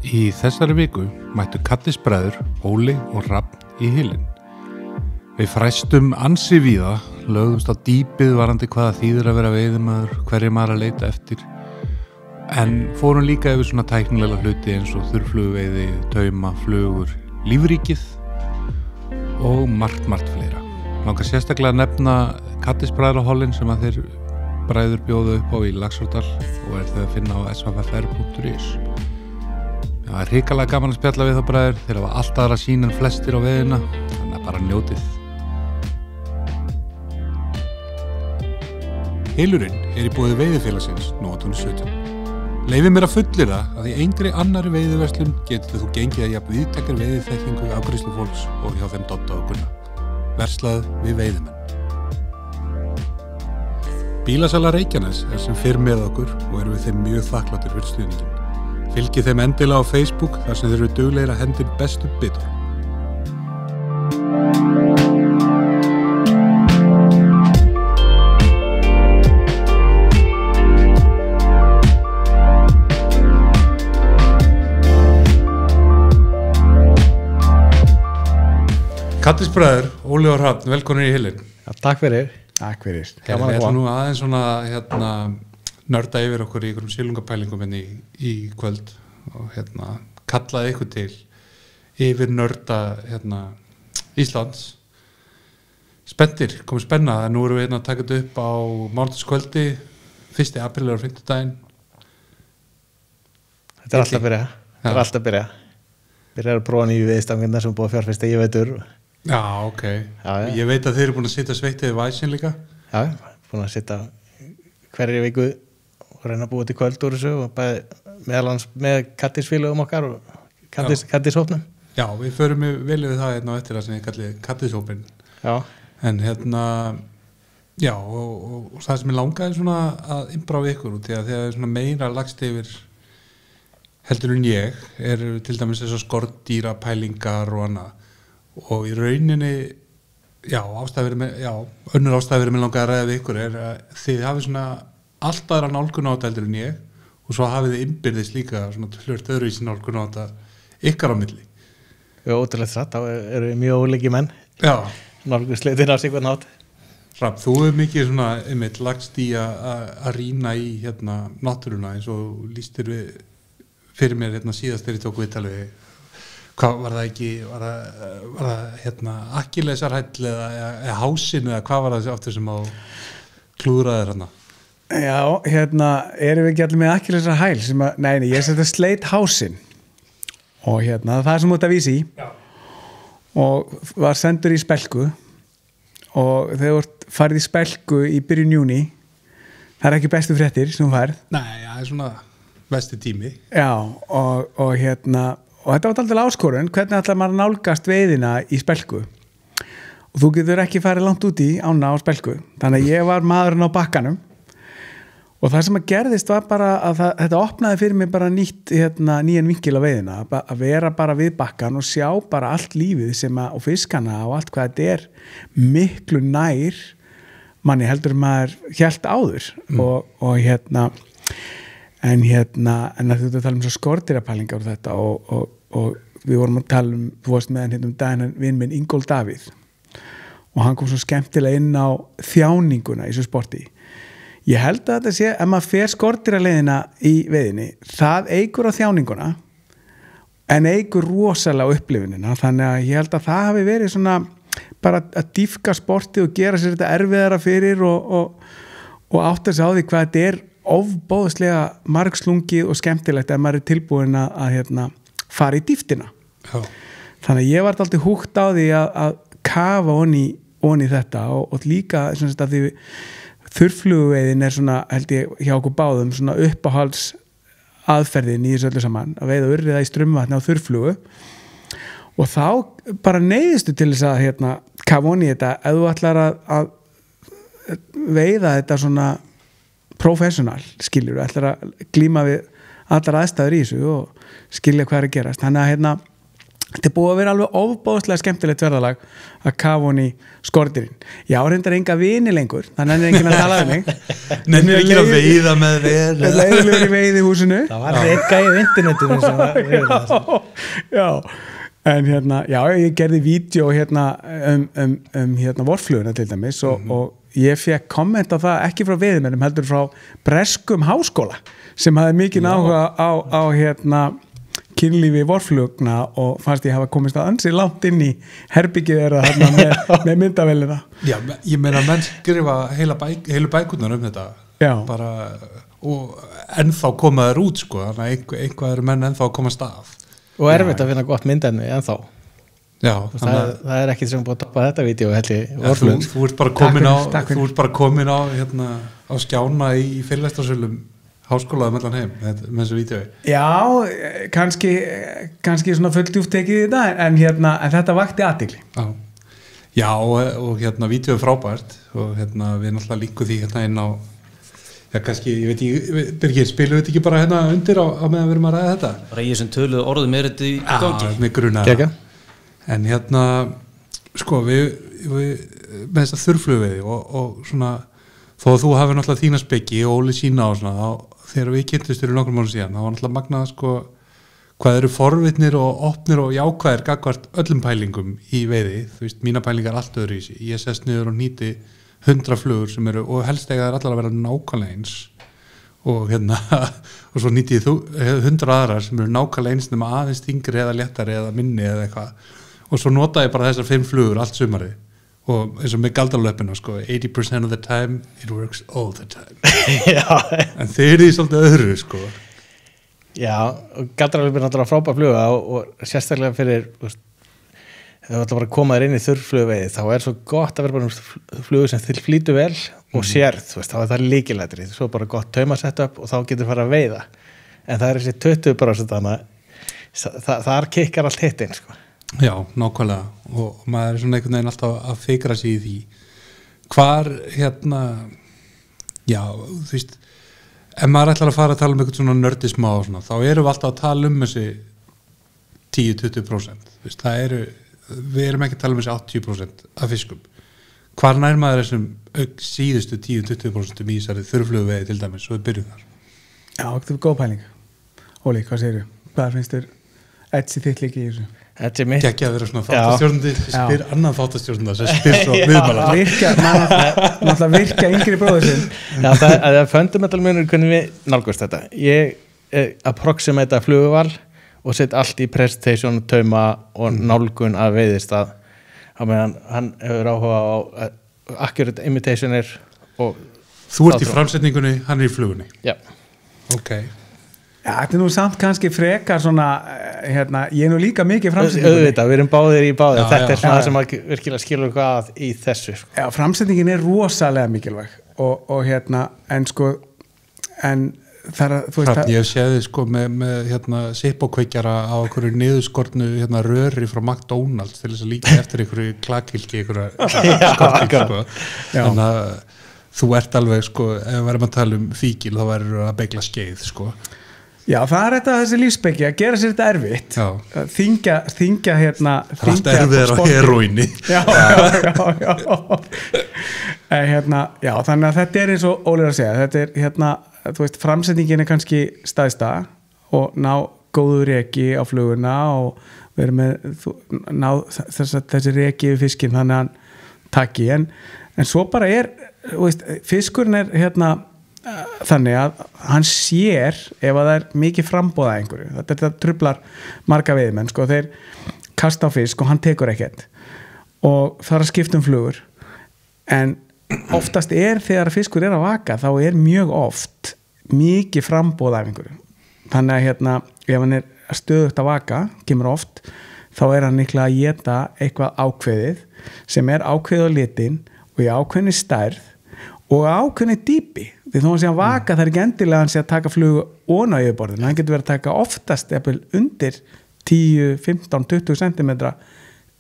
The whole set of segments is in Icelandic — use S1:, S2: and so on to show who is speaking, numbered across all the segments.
S1: Í þessari viku mættu Kattisbræður, Óli og Hrafn í Hylinn. Við fræstum ansi víða, lögðumst á dýpið varandi hvaða þýðir að vera veiðimaður, hverju maður að leita eftir, en fórum líka yfir svona tæknilega hluti eins og þurrflugveiði, tauma, flugur, lífríkið og margt fleira. Langar sérstaklega að nefna Kattisbræðrahollin sem að þeir bræður bjóðu upp á í Laxárdal og þau að finna á svfr.is. Það hrikalega gaman að spjalla við þá bræður, þeir hafa allt aðra sýn en flestir á veiðina, þannig að bara njótið. Hylurinn í boði veiðifélagsins Nóatúni 17. Leyfið mér að fullyrða að í engri annarri veiðiverslun getur þú gengið að jafn víðtækar veiðiþekkingu afgreiðslu fólks og hjá þeim Dodda og Gunna. Verslað við veiðimenn. Bílasala Reykjanes sem fyrr með okkur og erum við þeim mjög þakkláttir fyrir stuðninginn. Fylgið þeim endilega á Facebook þar sem þeir eru duglegir að hendi bestu bitur. Kattisbræður, Óli og Hrafn, velkomin í Hylinn.
S2: Ja, takk fyrir. Takk fyrir.
S1: Ég ætla nú aðeins svona nörda yfir okkur í einhverjum silungapælingum í kvöld og kallaði ykkur til yfir nörda Íslands. Spenntir, komið spenna, nú erum við að taka þetta upp á mánudagskvöldi, 1. apríl á 5. daginn.
S2: Þetta er alltaf að byrja. Þetta er alltaf að byrja. Byrjar að prófa nýju veiðstangirnar sem búið að fjárfesta ég veitur.
S1: Já, ok. Já. Ég veit að þeir eru búin að sitja sveitið í væsin líka. Já,
S2: búin að sitja hverju viku og reyna að búa til kvöld úr þessu og bæði meðalans með kattisfélögum okkar og kattishópnum. Já,
S1: við förum vel við það á eftir það sem ég kalli kattishópin.
S2: Já.
S1: En já, og það sem ég langaði svona að imbráða ykkur út, því að þegar svona meira lagst yfir heldur en ég til dæmis þessar skordýra pælingar og annað. Og í rauninni, önnur ástæður með langaði að ræða við ykkur að þið hafið svona allt aðra nálgun á þetta heldur en ég og svo hafið þið innbyrðis líka svona hlurt öðruvísi nálgun á þetta ykkar á milli.
S2: Já, ótrúlega satt, þá eru mjög ólíki menn.
S1: Já.
S2: Nálgunsleitin á sig hvern átt.
S1: Hrafn, þú hefur mikið svona lagst í að rýna í náttúruna eins og lýstir við fyrir mér síðast þegar ég tók viðtal við. Hvað var það ekki, var það Akkillesarhæll eða hásinn eða hvað var það aftur sem á klúðraðir hana?
S2: Já, erum við ekki allir með Akkillesarhæll sem að, nei, ég seti sleit hásinn og það er sem út að vísi í. Já. Og var sendur í spelku og þegar farið í spelku í byrjun júní, það er ekki bestu fréttir sem þú færð.
S1: Nei, það er svona besti tími.
S2: Já, og þetta var alltaf áskorun, hvernig ætlar maður að nálgast veiðina í spelku og þú getur ekki farið langt út í ána á spelku, þannig að ég var maðurinn á bakkanum og það sem að gerðist var bara að þetta opnaði fyrir mig bara nýjan vinkil á veiðina, að vera bara við bakkan og sjá bara allt lífið og fiskana og allt hvað þetta er miklu nær manni heldur maður hélt áður en að þú tala svo skordýrapælingar og þetta og við vorum að tala þú varst með hann daginn vinn minn Ingól Davíð og hann kom svo skemmtilega inn á þjáninguna í þessu sporti. Ég held að þetta sé, ef maður fer skordýraleiðina í veiðinni, það eykur á þjáninguna en eykur rosalega á upplifunina, þannig að ég held að það hafi verið svona bara að dýfka sporti og gera sér þetta erfiðara fyrir og átta sig á því hvað þetta er ofbóðslega margslungið og skemmtilegt ef maður er tilbúin að fara í dýftina. Já. Þannig að ég var alltaf húgt á því að kafa onni þetta og líka svona að því þurrflugveiðin er svona, held ég hjá okkur báðum, svona uppáhalds aðferðin í þessu öllu saman, að veiða urriða í strömmvatni á þurrflugu og þá bara neyðistu til þess að kafa onni þetta ef þú ætlar að veiða þetta svona professional, skiljur, ætlar að glíma við allar aðstæður í þessu og skilja hvað er að gerast. Þannig að þetta er búið að vera alveg ofbóðslega skemmtilegt ferðalag að kafa hún í skordýrin. Ég reyndar enga vini lengur, þannig er enginn að tala um mig.
S1: Nennir ekki að veiða með vel.
S2: Leiðilegur í veiðihúsinu.
S3: Það var eitthvað í internetinu sem var reyður.
S2: Já, en ég gerði vídeo vorfluguna til dæmis og ég fekk komment á það, ekki frá veiðimennum, heldur frá breskum háskóla sem hafði mikinn áhuga á kynlífi vorflugna og fannst ég hafa komist að ansi langt inn í herbyggið þeirra með myndavélina.
S1: Já, ég meina menn skrifa heilu bækurnar þetta bara, og ennþá koma þær út sko, þannig að einhvað eru menn ennþá að koma stað.
S3: Og erfitt að finna gott myndefni ennþá.
S1: Já,
S3: það er ekki sem búið að toppa þetta vídeo vorflug.
S1: Þú ert bara komin á á skjána í fyrirlestrarsölum háskólaðum allan heim með þessu vídeoi.
S2: Já, kannski svona fulldjúft tekið þetta en þetta vakti athygli.
S1: Já, og vídeoi er frábært og við náttúrulega líkum því inn á kannski, ég veit ekki, Birgir, spilum við þetta ekki bara undir á meðan við erum að ræða þetta?
S4: Bara ég sem töluð orðum þetta í gangi.
S1: Með grunaða. En sko, við með þess að þurrflugveiði og svona, þó að þú hafi náttúrulega þína speki og Óli sína og svona, þegar við kynntumst fyrir nokkrum mánuðum síðan, það var náttúrulega magnað sko hvað eru forvitnir og opnir og jákvæðir gagnvart öllum pælingum í veiði, þú veist, mína pælingar allt öðru í sig, ég sest niður og nýti 100 flugur sem eru, og helst eiga þær allar að vera nákvæmlega eins og og svo nýti ég 100 aðrar sem eru nákvæmlega eins nema aðeins þyngri eða léttari eða minni eða eitthvað, og svo nota ég bara þessar 5 flugur allt sumarið. Og eins og með galdalöpina sko, 80% of the time it works all the time. En þeir eru því svolítið öðru sko.
S3: Já, og galdalöpina er náttúrulega frábær fluga og sérstaklega fyrir þegar þú ætlar bara að koma þér inn í þurrflugveiði, þá er svo gott að vera bara flugur sem þið flýtu vel og sérð, þá er það lykilatrið, svo bara gott taumasetup og þá getur fara að veiða. En það er þessi 20% þar kikkar allt hitt inn sko.
S1: Já, nákvæmlega, og maður er svona einhvern veginn alltaf að fikra sig í því hvar já, þú veist ef maður ætlar að fara að tala um eitthvað svona nördisma og svona, þá erum við alltaf að tala um þessi 10-20%, þú veist, við erum ekki að tala um þessi 80% af fiskum. Hvar nær maður þessum síðustu 10-20% í þessari þurrflugveiði til dæmis, svo við byrjum þar?
S2: Já, þetta er góð pæling. Óli, hvað segirðu? Hvað finnst þér etsi þitt líki í þessu?
S3: Þetta er mitt.
S1: Ekki að vera svona þáttastjórnandi, spyr annan þáttastjórnanda sem spyr svo viðmæla.
S2: Náttúrulega virka yngri bróður sinn.
S3: Já, það er fundamental munur hvernig við nálgast þetta. Ég approximata fluguval og set allt í presentation, tauma og nálgun að veiðistað. Á meðan hann hefur áhuga á accurate imitationir og
S1: þú ert í framsetningunni, hann er í flugunni.
S3: Já.
S1: Ok.
S2: Já, þetta er nú samt kannski frekar svona, ég er nú líka mikið framsetningunni.
S3: Auðvitað, við erum báðir í báðir. Þetta er svona það sem virkilega skilur hvað í þessu.
S2: Já, framsetningin er rosalega mikilvæg og en það er, þú veist,
S1: ég hef séð sko með sippokveikjara á einhverju niðurskortnu röri frá McDonald's til þess að líka eftir einhverju klakilki skorting sko. Þannig að þú ert alveg sko, ef við verðum að tala um fíkil þá verður að beigla skeið sko.
S2: Já, það er þetta þessi lífsbeki að gera sér þetta erfitt. Þyngja
S1: það er allt erfiðar á heroíni.
S2: Já, þannig að þetta er eins og Óli er að segja, þetta er þú veist, framsetningin er kannski stæðsta og ná góðu reki á fluguna og vera með þessi reki við fiskinn þannig að hann taki en svo bara er, þú veist, fiskurinn er þannig að hann sér ef að það er mikið frambóða einhverju, þetta truflar marga veiðmenn, sko, þeir kasta á fisk og hann tekur ekkert og það er að skipta um flugur en oftast er þegar fiskur er að vaka þá er mjög oft mikið frambóð af einhverju þannig að ef hann er stöðugt að vaka kemur oft, þá er hann líklega að éta eitthvað ákveðið sem er ákveðið á litin og í ákveðinni stærð og ákveðinni dýpi, því þó hann sé að vaka það er ekki endilega hann sé að taka flugu ofan á yfirborðinu, hann getur verið að taka oftast undir 10, 15, 20 cm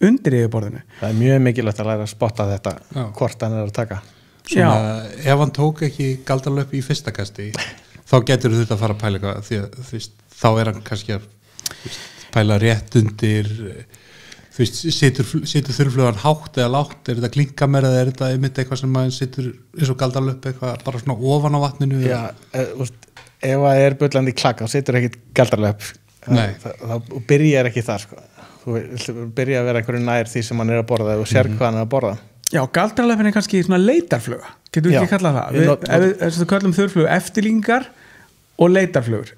S2: undir yfirborðinu. Það
S3: er mjög mikilvægt að læra að spotta þetta hvort hann er að taka.
S1: Svona, ef hann tók ekki galdalöp í fyrsta kasti þá getur þetta að fara að pæla eitthvað því að þá er hann kannski að pæla rétt undir þú veist, situr þurrflugan hátt eða lágt, er þetta klinkamer eða er þetta einmitt eitthvað sem maður situr eins og galdalöp eitthvað bara svona ofan á vatninu
S3: Já, ef það er bullandi klaka þá situr ekkit galdarlöp þá byrjar ekki þar sko. Þú byrja að vera einhverju nær því sem hann er að borða og sér hvað hann er að borða.
S2: Já, galdralöpin er kannski svona leitarfluga, getur við ekki kallað það við kallum þurrflugu eftirlíkingar og leitarflugur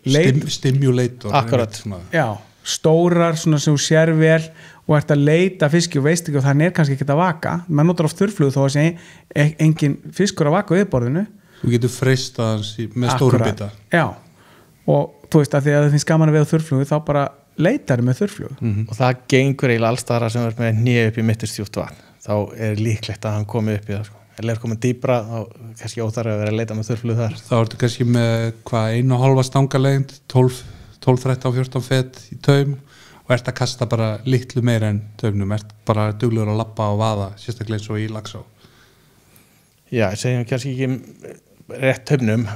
S1: stimulator
S3: Akkurat.
S2: Já, stórar svona sem þú sér vel og ert að leita fiski og veist ekki og þannig er kannski ekki að vaka maður notar oft þurrflugu þó að sé engin fiskur að vaka á yfirborðinu
S1: þú getur freistað hans með stóru bita
S2: Já, og þú veist að því að það finnst gaman að veða þurrflugu þá bara leitar með þurrflugu
S3: og það gengur eiginlega allstaðara sem er með hné upp í mitturstjúpt vatn þá er líklegt að hann komi upp í það sko. Ef er komið dýpra þá kannski óþarf að vera að leita með þurrflugu þar
S1: þá ertu kannski með 1,5 stangalegnd 12, 13, 14 fet í taum og ert að kasta bara litlu meira en taumnum ert bara duglegur að labba og vaða sérstaklega eins og í Laxá
S3: Já, segjum kannski ekki rétt taumnum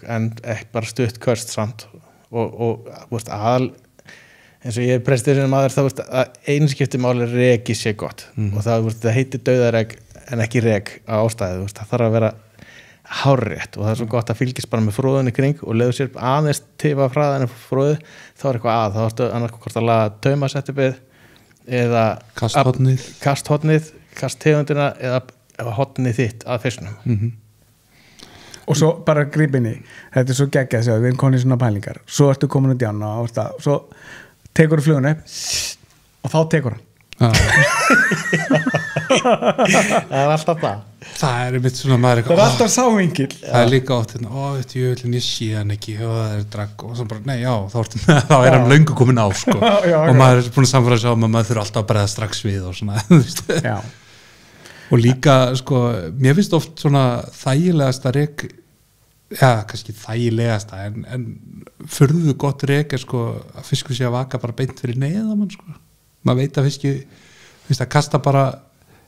S3: en ekki bara stutt körst samt og veist, eins og ég prestir sem maður þá veist að einskipti máli reki sé gott og það heitir dauðareg en ekki reg á ástæðu veist, það þarf að vera hárrétt og það er svo gott að fylgist bara með fróðunni kring og leiðu sér aðeins tifa fræðinu fróðu þá er eitthvað þá ertu annarkvort að laga taumasettupið eða kasthotnið kasttegundina eða hotnið þitt að fisknum
S2: og svo bara gripinni þetta er svo geggjað að segja, við erum konið svona pælingar svo ertu komin út í ána og svo tekur þú fluguna og þá tekur hann
S3: það er alltaf
S1: það er mitt svona maður
S2: það er alltaf sáingil
S1: það er líka átt ég sé hann ekki og það er drag og svo bara, nei já, þá er hann löngu komin á sko. og maður er búin að samfæra sig á maður þurfa alltaf að bregða strax við og svona og líka sko, mér finnst oft svona þægilegasta rek kannski þægilegasta en furðu gott rek er sko að fiskur sé að vaka bara beint fyrir neðamann sko maður veit að fiski að kasta bara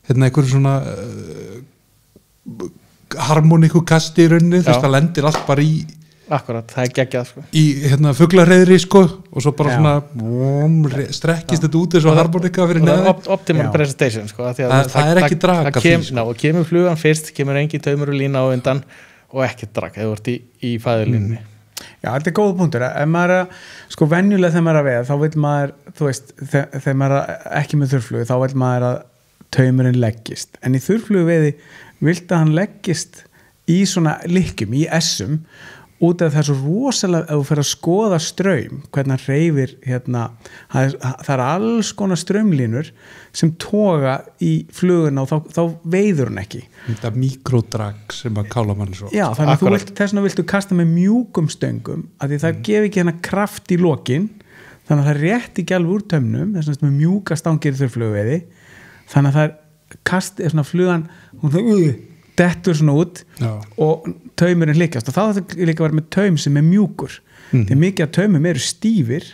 S1: einhverju svona harmoníku kasti í rauninni þú veist það lendir allt bara í
S3: Akkurat, það er geggjað sko
S1: í fuglarreiðri sko og svo bara svona strekkist þetta út þessu harmoníka fyrir neðan
S3: optimal presentation sko
S1: það er ekki drag
S3: og kemur flugan fyrst, kemur engin taumur og lína á undan og ekki drag, eða vart í fæðurlínni
S2: Já, þetta er góð punktur ef maður er sko venjulega þegar maður er að veða þá vil maður, þú veist, þegar maður er ekki með þurrflugu, þá vil maður að taumurinn leggist, en í þurrflugu veiði vilt að hann leggist í svona lykkjum, í essum út af það er svo rosalega ef þú fer að skoða straum, hvernig hann hreyfir það er alls konar straumlínur sem toga í fluguna og þá veiður hann ekki
S1: þetta mikrodrag sem að kála mann svo
S2: Já, þannig að þess vegna viltu kasta með mjúkum stöngum af því það gefi ekki hennar kraft í lokin þannig að það rétt ekki alveg úr taumnum þess vegna með mjúka stangir þurrfluguveiði þannig að það er kastið svona flugan dettur svona út og taumurinn hlikast og þá er það líka að vera með taum sem er mjúkur því mikið af taumum eru stífir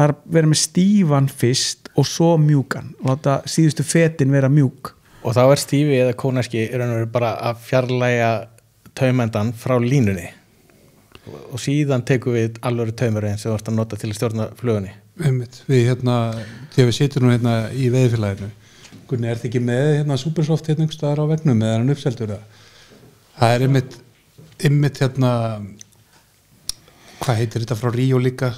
S2: að vera með stífan fyrst og svo mjúkan láta síðustu fetin vera mjúk
S3: og þá er stífi eða kóneski bara að fjarlæga taumendan frá línunni og síðan tekum við alvöru taumur eins og þú ert að nota til að stjórna flugunni
S1: við þegar við sitjum nú í veiðfélaginu Gunni, er þið ekki með Supersoft einhvers staðar á vegnum eða er hann uppseldur það er einmitt hvað heitir þetta frá Ríó líka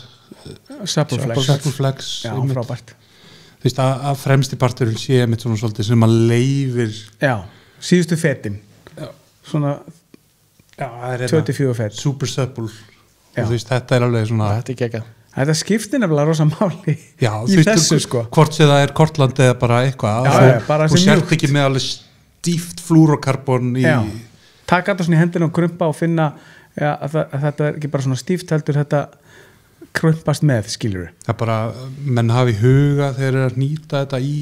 S2: Suppleflex Já, frábært
S1: Þú veist að fremsti parturinn sé einmitt svona svolítið sem að leifir
S2: Já, síðustu fetin svona 24 fet
S1: Super Supple og þú veist þetta er alveg svona
S3: Þetta er geggjað
S2: Þetta skiptir nefnilega rosa máli
S1: í þessu sko hvort sem það er Kortland eða bara eitthvað þú sért ekki með alveg stíft flúrokarbon í
S2: taka þetta svona í hendina og krumpa og finna að þetta er ekki bara svona stíft heldur þetta krumpast með skilur
S1: það bara menn hafi huga þegar að nýta þetta í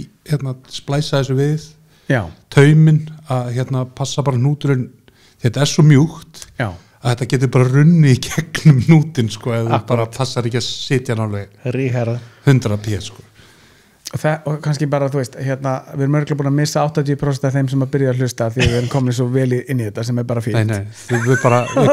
S1: splæsa þessu við tauminn að passa bara hnúturinn þetta er svo mjúkt að þetta getur bara runni í gegnum nútin sko, eða það bara passar ekki að sitja nálega 100p sko.
S2: og kannski bara, þú veist, hérna við erum örgulega búin að missa 80% af þeim sem að byrja að hlusta því við erum komin svo vel inn í þetta sem er bara fínt.
S1: Nei, við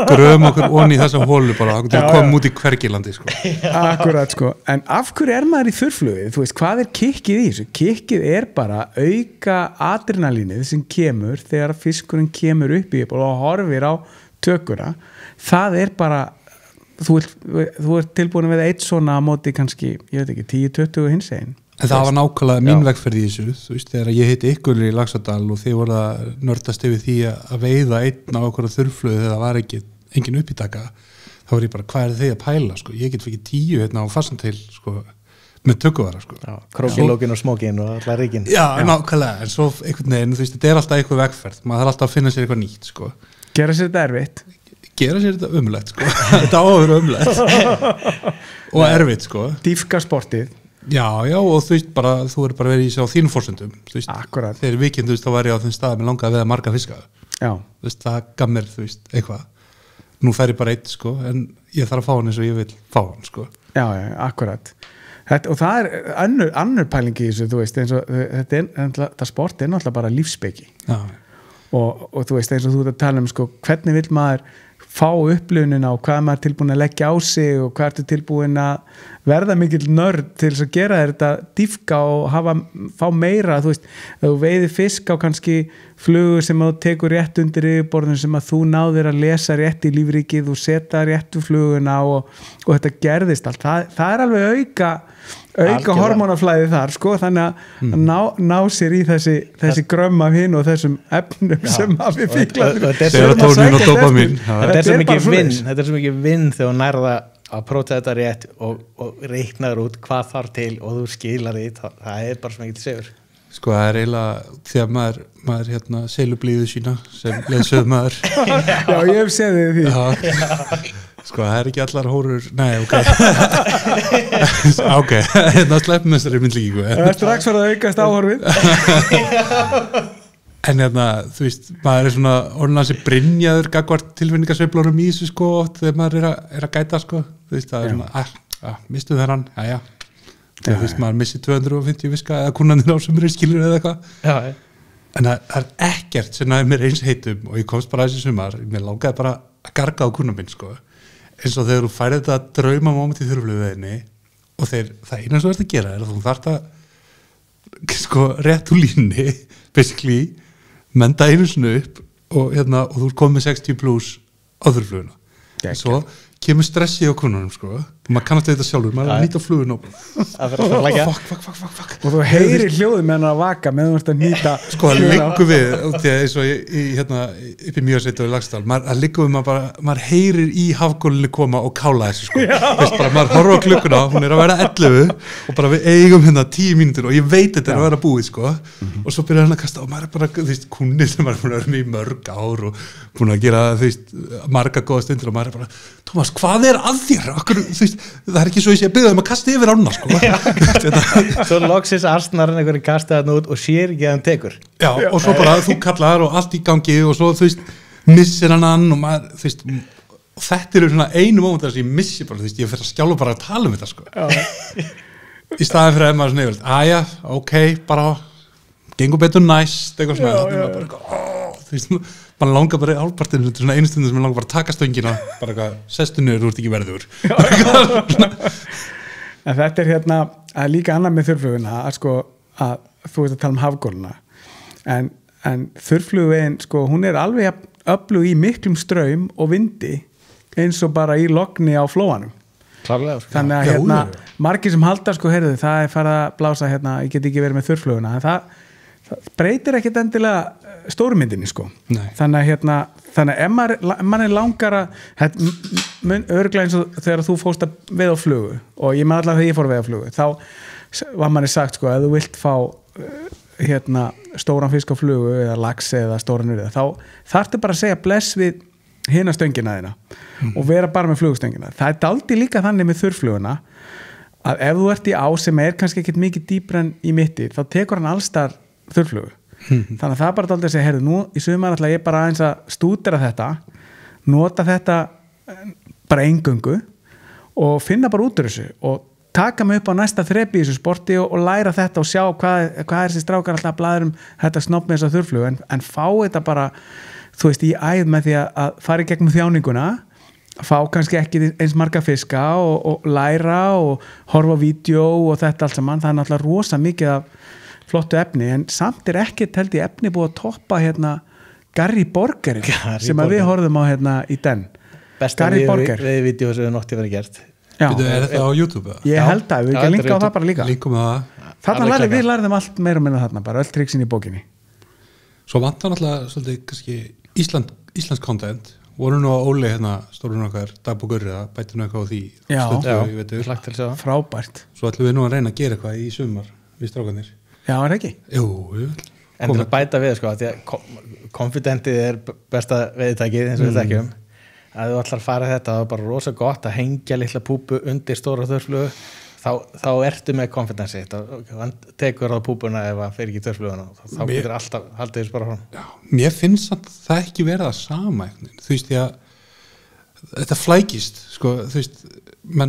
S1: gröfum okkur onni í þessa hólu bara, við komum út í Hvergilandi, sko.
S2: Akkurat, sko, en af hverju er maður í þurrflugi? Þú veist, hvað er kikkið í þessu? Kikkið er bara auka adrenalínið sem kemur þegar fiskurinn kemur upp í og horfir á tökuna. Það er bara, þú ert tilbúin við eitt svona á móti kannski, ég veit ekki, 10-20 hinsegin.
S1: En það var nákvæmlega mín vegferð í þessu, þú veist, þegar ég hitti ykkur í Laxárdal og þið voru að nördast yfir því að veiða einn á okkur þurrflugu þegar það var engin uppítaka, þá var ég bara, hvað þið að pæla, sko, ég get fyrir 10 hérna á fastantil, sko, með tökuvara, sko.
S3: Já, krókilókin og smókin og allar ríkin.
S1: Já, nákvæmlega, en svo einhvern veginn, þú veist, þetta er alltaf eitthvað vegferð, maður þarf alltaf að finna sér eitthvað nýtt, sko.
S2: Gera sér þetta erfitt?
S1: Gera sér þetta umlegt, sko. Þetta á að vera umlegt og erfitt, sko.
S2: Dýpka sportið.
S1: Já, og þú veist bara, þú er bara verið í sig á þínum forsendum, þú veist.
S2: Akkurat.
S1: Þegar vikinn, þú veist, þá var ég á þeim stað með langaði að veiða marga fiska.
S2: Já.
S1: Þú veist, það gaf mér, þú veist, eitthvað. Nú fær ég bara eitt, sko, en ég þarf að fá hann eins og ég vil fá hann, sko.
S2: Já, akkurat. Og það er önnur pælingi í þessu, þú veist, eins og þetta sport er náttúrulega bara lífsspeki.
S1: Já.
S2: Og þú veist, eins og þú ert að tala um, sko, hvernig vill maður fá upplifunina og hvað maður tilbúin að leggja á sig og hvað ertu tilbúin að verða mikill nörd til þess að gera þetta dýfka og fá meira, þú veist, þú veiði fisk á kannski flugu sem þú tekur rétt undir yfirborðinu sem að þú náðir að lesa rétt í lífríkið og setja réttu fluguna og þetta gerðist allt, það er alveg auka hormónaflæði þar, sko, þannig að ná sér í þessi grömm af hinn og þessum efnum sem að við fíklar
S1: serotónín og dópamín.
S3: Þetta er svo mikið vinn þegar þú nærða að prófa þetta rétt og reiknaður út hvað þarf til og þú skilar því, það er bara svo mikið sigur.
S1: Sko, það er eiginlega þegar maður hérna seilublíðu sína sem leðsöð maður.
S2: Já, ég hef séð þig því.
S1: Já. Sko, það er ekki allar hórur, nei, ok, hérna sleppum þessari myndlíkingu.
S2: Það er strax fyrir að aukast áhorfið.
S1: En hérna, þú veist, maður er svona orðin að sér brynjaður gagvart tilfinningasveiflunum í þessu, sko, þegar maður er að gæta, sko, þú veist, það er svona, mistu þennan, já, þegar þú veist, maður missi 250 viska eða kúnanir á sem er skilur eða eitthvað. En það er ekkert sem næði mér eins heitum og ég komst bara að þessi sumar, mér langaði bara að garga á kúnan minn, sko, eins og þegar þú færið þetta drauma moment í þurrfluguveginni og það eina sem þú ert að gera er að þú þarft að sko rétt úr línni basically menda einu snu upp og þú er komið 60 plus á þurrfluguna svo kemur stressi á kunnunum, sko, og maður kannast þetta sjálfur, maður er að nýta flugun og
S2: fuck og þú heyrir hljóðið með hann að vaka með þú ert að nýta
S1: sko, það liggur við eins og hérna upp í Mývatnssveit og í Laxdal, það liggur við maður heyrir í hafgólinu koma og kála þessu, sko, þess bara maður horfa á klukkuna, hún er að vera 11 og bara við eigum hérna 10 mínútur og ég veit þetta er að vera búið, sko, og svo byrjar hann að kasta og maður er bara, þú veist, kunnið sem maður er búin að vera með í mörg ár og búin að gera, þú veist, marga góða stundir og maður er bara, Tómas, hvað er að þér? Akkur, þú veist, það er ekki svo ég sé að byrja að kasta yfir ána, sko.
S3: Svo loksins arsnar hann einhverju kasta það út og sér ekki að hann tekur.
S1: Já, og svo bara þú kallar og allt í gangi og svo, þú veist, missir hann og maður, þú veist, og þetta eru svona einu móment þar sem ég missi bara, þú veist, ég fyrir að skjálfa bara að tala um þetta, sko. Í staðin fyrir að maður svona yfir, aðja, ok, bara gengur betur næst, eitthvað svona, þú veist, maður langar bara í álpartinu, þetta er svona einu stundu sem maður langar bara að taka stöngina, bara eitthvað, sestu niður, þú ert ekki verður.
S2: En þetta er hérna, að líka annað með þurrfluguna, að sko, að þú veist að tala um hafgóluna, en þurrflugvegin, sko, hún er alveg öflug í miklum straum og vindi, eins og bara í logni á flóanum.
S3: Klárlega, sko.
S2: Þannig að hérna, margir sem halda, sko, heyrðu, það er farið að blása hérna, ég get ekki verið með þurrfluguna, en það breytir ekkit endilega stórmyndinni, sko.
S1: Nei.
S2: Þannig að ef maður langar að örglega eins og þegar þú fórst að veiða á flugu og ég með allavega þegar ég fór að veiða á flugu þá var manni sagt, sko, ef þú vilt fá hérna stóran fisk á flugu eða lax eða stóran urið þá þarftu bara að segja bless við hina stöngina þína og vera bara með flugustöngina. Það er dálítið líka þannig með þurrfluguna að ef þú ert í á sem er kannski ekkit mikið dýpra en í mitti þá tekur hann allstar þurrflugu. Þannig að það er bara dálítið að segja, heyrðu, nú í sumar ætla ég bara aðeins að stúdera þetta, nota þetta bara eingöngu og finna bara út úr þessu og taka mig upp á næsta þrepi í þessu sporti og læra þetta og sjá hvað þessi strákar alltaf blaður þetta snopp með þessa þurrflugu en fá þetta bara, þú veist, í æð með því að fara í gegnum þjáninguna, fá kannski ekki eins marga fiska og læra og horfa á vídeo og þetta allt saman, það náttúrulega rosa mikið af flottu efni, en samt ekkert held ég efni búið að toppa hérna Gary Borger sem að við horfum á hérna í den
S3: besta við-vídeó sem við nótti verið gert.
S1: Er þetta á YouTube?
S2: Ég held að, við ekki linka á það bara líka.
S1: Linkum það.
S2: Þarna við lærðum allt meira og minna þarna, bara öll triksin í bókinni.
S1: Svo vantar náttúrulega svolítið kannski Íslands content, voru nú á Óli hérna, stórun okkar, dagbókurri að bæta nú eitthvað á því.
S2: Já, frábært.
S1: Svo ætlum við nú að reyna að gera eitthvað í sumar við strákanir.
S2: Já, er ekki?
S1: Jú.
S3: En til að bæta við, sko, því að confidentið besta veiðtækið eins og við þekkjum. Að þú ætlar að fara þetta, það er bara rosa gott að hengja litla púpu undir stóra þurrflugu, þá ertu með konfidensi, hann tekur á púpuna ef hann fer ekki í þurrfluguna, þá getur alltaf haldið þessu bara frá.
S1: Já, mér finnst það ekki verið að sama, þú veist, því að þetta flækist, sko, þú veist,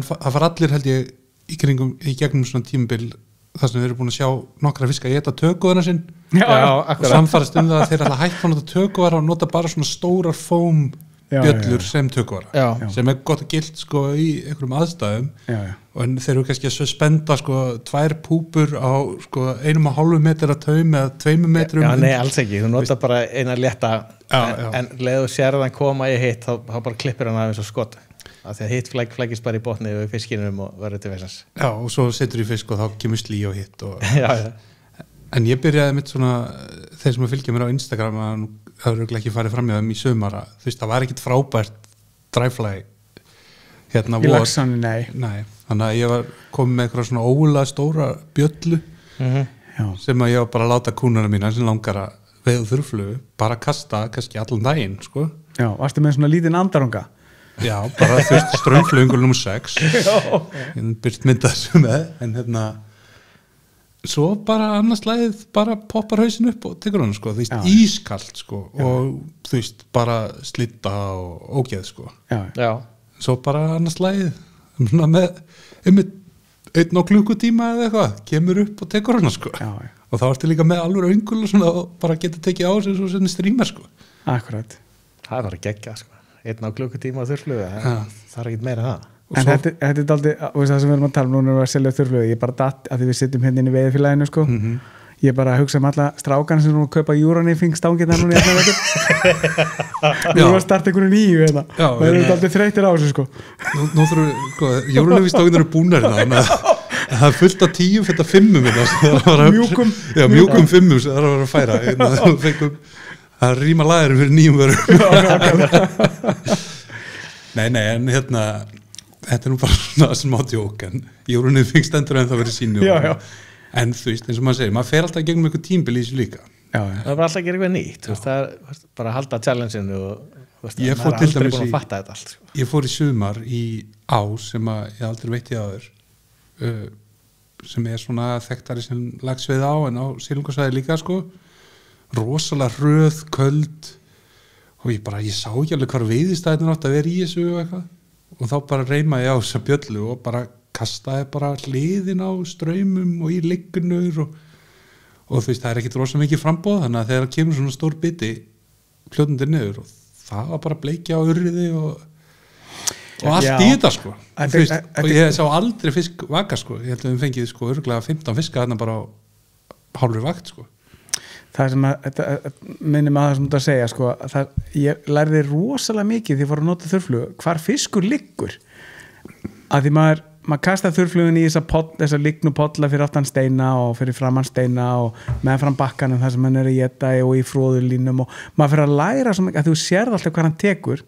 S1: það var allir held ég í gegnum svona tímabil þar sem við erum búin að sjá nokkra fiska geta tökuðana sinn og samfærast það að þeir alltaf hægt að nota tökuðara og nota bara svona stórar fóm bjöllur sem tökuvara sem gott og gilt sko í einhverjum aðstæðum og þeir eru kannski að spenda sko 2 púpur á sko 1,5 metra taum eða 2 metrum.
S3: Já, nei, alls ekki, þú nota bara eina létta en leiðu sérðan koma í hitt þá bara klippir hann af eins og skot af því að hitt flækist bara í botni við fiskinum og verður til veisans.
S1: Já, og svo setur í fisk og þá kemur slí og hitt og en ég byrjaði mitt svona þeir sem að fylgja mér á Instagram að það eru ekki farið fram í þeim í sumara, þú veist, það var ekkit frábært dræflæ hérna
S2: í Laxánni, nei,
S1: þannig að ég var komið með eitthvað svona ólega stóra bjöllu sem að ég var bara að láta kúnana mína sem langar að veiða þurrflugu bara kasta kannski allan daginn, sko.
S2: Já, varstu með svona lítinn andarunga?
S1: Já, bara þú veist, straumflugungur nr. 6 ég byrst myndað sem en hérna svo bara annars lagið bara poppar hausin upp og tekur hann, sko, þú veist, ískalt, sko, og þú veist, bara slitta og ógeð, sko.
S3: Já.
S1: Svo bara annars lagið með 1 klukkutíma eða eitthvað, kemur upp og tekur hann, sko. Og þá ertu líka með alveg öngul og svona og bara geta tekið á sig svo sem streamer, sko.
S2: Akkurat.
S3: Það er bara geggjað, sko. 1 klukkutíma á þurrflugu, það er ekkert meira það.
S2: En þetta er aldrei, það sem við erum að tala núna er að selja þurrflugu, ég bara datt að því við sittum hérna inn í veiðfélaginu, sko. Ég bara hugsa alla strákana sem nú að kaupa Euronifing stangirna núna í allar vekkur. Við erum að starta einhverju nýju hérna. Það eru aldrei þreytir á þessu, sko.
S1: Nú þurfum við, sko, Euronifing stangirna eru búnar hérna, það er fullt af 10 fyrir 5 minna. Mjúkum 5 sem það er að vera að færa. Það rýma lagir fyrir 9 vörum. Nei, en hérna þetta er nú bara svona smá djók en Euronifing stendur en það verið sínu en þú veist, eins og maður segir maður fer alltaf gegnum einhver tímbil í þessu líka
S3: það er bara alltaf að gera eitthvað nýtt það er bara að halda challenge-inu og
S1: ég fór til dæmis
S3: búin að fatta þetta allt, sko.
S1: Ég fór í sumar í ás sem að ég aldrei veit ég áður sem er svona þekktari sem lagsveið á en á Silungasvæði líka, sko, rosalega röð, köld og ég sá ekki alveg hvar veiðistæðin átt að vera í þessu og eitthvað og þá bara reymaði ég á þessa bjöllu og bara kastaði bara hliðin á straumum og í liggunur og þú veist, það er ekkit rosa mikið frambóð þannig að þegar það kemur svona stór biti fljótandi niður og það var bara bleikja á urriði og allt í þetta, sko og ég sá aldrei fisk vaka, sko ég held að við fengið, sko, örugglega 15 fiska þarna bara á hálfri vakt, sko.
S2: Það sem minnum að það sem þú að segja, sko, ég lærði rosalega mikið því að fór að nota þurrflugu hvar fiskur liggur að því maður kastar þurrflugun í þessa lignu polla fyrir aftan steina og fyrir framan steina og meðfram bakkanum þar sem hann er að éta og í fróðulínum og maður fyrir að læra svo mikið að þú sérð alltaf hvað hann tekur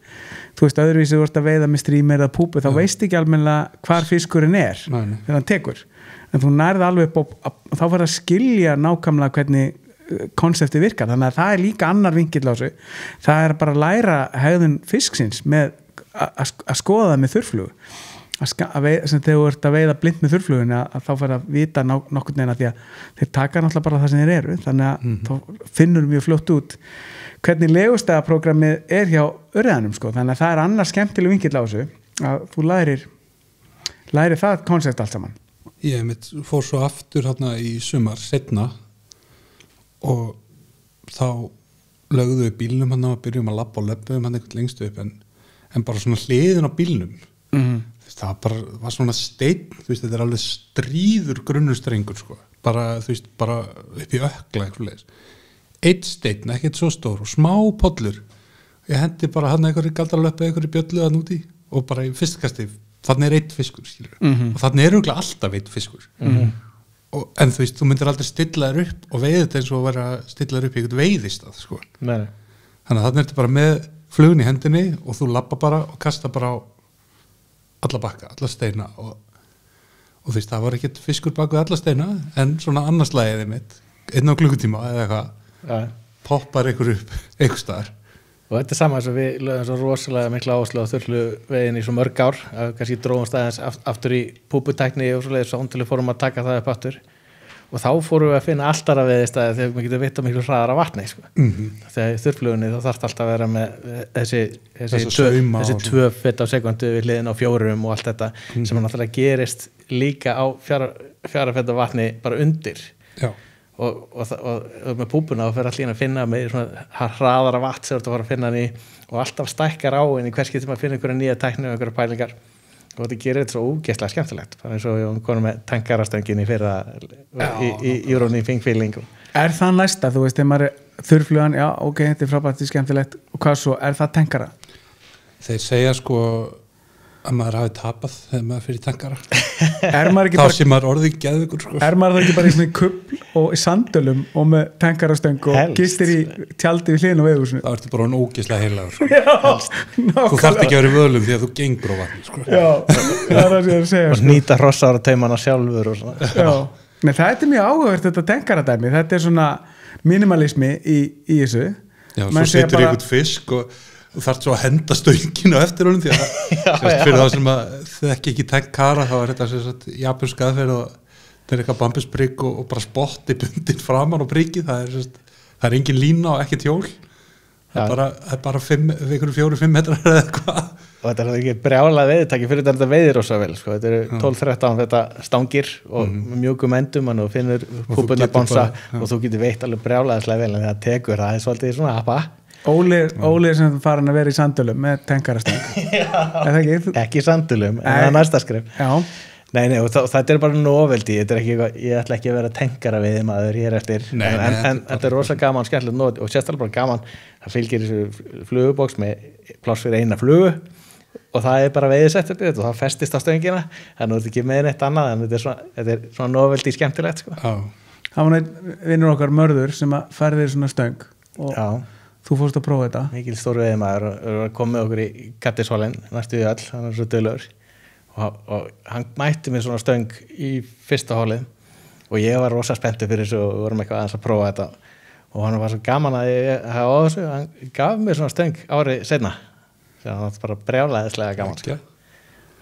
S2: þú veist, öðruvísi þú ert að veiða með streamer eða púpu þá veist ekki almennilega hvar fiskurinn er þegar hann tekur en þú nærði alveg upp og þá fyrir að skilja nákvæmlega hvernig konsepti virkar, þannig að það er líka annar vinkill á sig, það er bara að læra hegðun fisksins með að skoða það með þurrflugu sem þegar þú ert að veiða blind með þurrflugun að þá fyrir að vita nokkurn veginn að því að þeir taka náttúrulega bara það sem þeir eru þannig að þá finnur mjög fljótt út hvernig legustæðaprogrammið er hjá urriðanum, sko, þannig að það er annar skemmtileg vinkill á sig að þú lærir það konsept allt saman
S1: Ég fór svo aftur hérna í sumar setna og þá lögðu við bílnum hérna og byrjum að labba og löpum hann eitthvað lengst upp en bara svona hliðin á bílnum það bara, var svona steinn, þú veist, þetta alveg stríður grunnustrengur sko, bara, þú veist, bara upp í ökla eitthvað leis. Einn steinn, ekkert svo stór og smá pollur. Ég hendi bara hann einhverju galdralöppu, einhverju bjöllu að núti og bara í fyrstkasti, þannig einn fiskur, skilur. Og þannig örugglega alltaf einn fiskur. En þú veist, þú myndir aldrei stilla þér upp og veiða þetta eins og vera að stilla þér upp í eitthvað veiðistað, sko.
S3: Nei.
S1: Þannig að þannig ertu bara með flugun í hendinni og þú labba bara og kasta bara á alla bakka, alla steina og þú veist, það var ekkert fiskur bak við alla steina en svona annarslægiði mitt 1 klukkutíma eða eitthvað poppar ykkur upp einhver staðar
S3: og þetta er sama eins og við lögum svo rosalega mikla áherslu á þurrflugveiðin í svo mörg ár kannski dróðumst aðeins aftur í púputækni og svoleiðis svo til við fórum að taka það upp aftur og þá fórum við að finna alltaf veiðistæði þegar við getum vita miklu hraðara vatni sko. Þegar þurrflugunni þá þarf alltaf að vera með þessi 2 fet á sekundu við hliðin á 4 og allt þetta sem náttúrulega gerist líka á 4 fet á vatni bara undir og með púpuna þá fer allir að finna með svona hraðara vatn sem þú ert að fara að finna hann í og alltaf stækkar á henni hvers getur maður að finna einhverja nýja tækni og einhverja pælingar og þetta gerir þetta svo ógeðslega skemmtilegt bara eins og við konum með tankarastöngin í fyrra í Euroni Pink Feeling
S2: Er það næsta, þú veist, þegar maður er þurrflugan, já, ok, þetta er frábært skemmtilegt og hvað svo, er það tankara?
S1: Þeir segja sko að maður hafi tapað þegar maður fyrir tankara
S2: þá
S1: sem maður orðið geðvikur sko.
S2: Er maður það ekki bara í svona kubl og í sandölum og með tankarastöng og gistir í tjaldi við hliðinu og veiðhúsinu
S1: þá ertu bara hann ógeðslega heilagur sko. Þú þarft ekki að vera í vöðlum því að þú gengur á vatni sko.
S2: Já, það er það sem ég er að segja
S3: og nýta hrossára taumana sjálfur og svona
S2: Nei, það er mjög áhugavert þetta tankaradæmi, þetta er svona minimalismi í þessu
S1: Já, svo setur ykkur fisk og þú þarft svo að henda stönginu á eftir honum því að fyrir þá sem að þekki ekki tankara þá er þetta japansk aðferð og það er eitthvað bambusbrygg og bara spotti bundin framan og bryggið það er engin lína og ekkert hjól það er bara 4-5 metrar eða eitthvað
S3: og þetta er ekki brjálað veiðtæki fyrir þetta veiðir ósa vel sko. þetta eru 12-13 þetta stangir og mjögum endum og finnur púpunna bánsa og þú getur veitt alveg brjálaðislega vel en það tekur það er svolítið svona apa
S2: Óli er sem farin að vera í sandölum með tankarastöng
S3: ekki í sandölum en það er næsta skref Nei, og þetta er bara novelty þetta er ekki eitthvað, ég ætla ekki að vera tankara við maður hér eftir en þetta er rosa gaman, skemmtilegt novelty og sérstaklega bara gaman það fylgir þessu flugubóks með pláss fyrir eina flugu og það er bara veiðisett og það festist á stöngina þannig að þetta ekki með neitt annað en þetta er svona novelty skemmtilegt sko.
S2: Það var vinnur okkar Mörður sem að færði svona stöng og þú fórst að prófa þetta
S3: mikil stóru veiðmaður og kom með okkur í Kattishólin næstu við all, hann er svo duglegur og hann mætti mér svona stöng í fyrsta hólið og ég var rosa spenntur fyrir þessu og við vorum eitthvað aðeins að prófa þetta og hann var svo gaman að ég hafa á þessu hann gaf mér svona stöng árið seinna það var bara brjálæðislega gaman sko.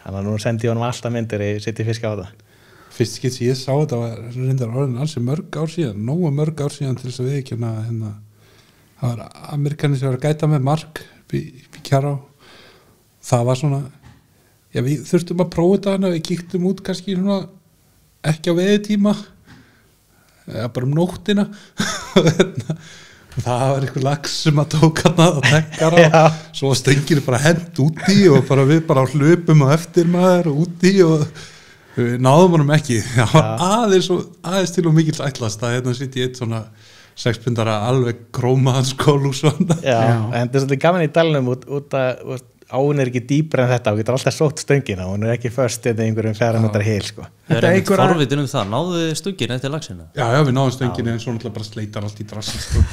S3: Þannig að nú sendi ég honum alltaf myndir í sitt í fiska á þetta
S1: Fyrst skil sem ég sá þetta var reyndar orðin alls mörg ár síðan nógu mörg ár síðan til þess að við ekki það var Amerikanin sem var að gæta með mark í Kjará það var svona við þurftum að prófa þetta hana við kíktum út kannski svona ekki á veiðitíma eða bara nóttina það var einhver lax sem að tók hana og tekkara svo stengir bara hent úti og bara við bara hlupum á eftir maður og úti og við náðum honum ekki það var aðeins til og mikill ætlast að hérna sitt í eitt svona 6 pundara alveg krómaðan skólu svona
S3: en þetta er svolítið gaman í dalnum út að áin er ekki dýpra en þetta og getur alltaf sótt stöngina og hún er ekki först eða einhverjum 4 metrar heil sko.
S4: Það er einhvern forvitin það, náðu stöngina eftir laxina?
S1: Já, við náðum stöngina en svo náttúrulega bara sleitar allt í drassi sko.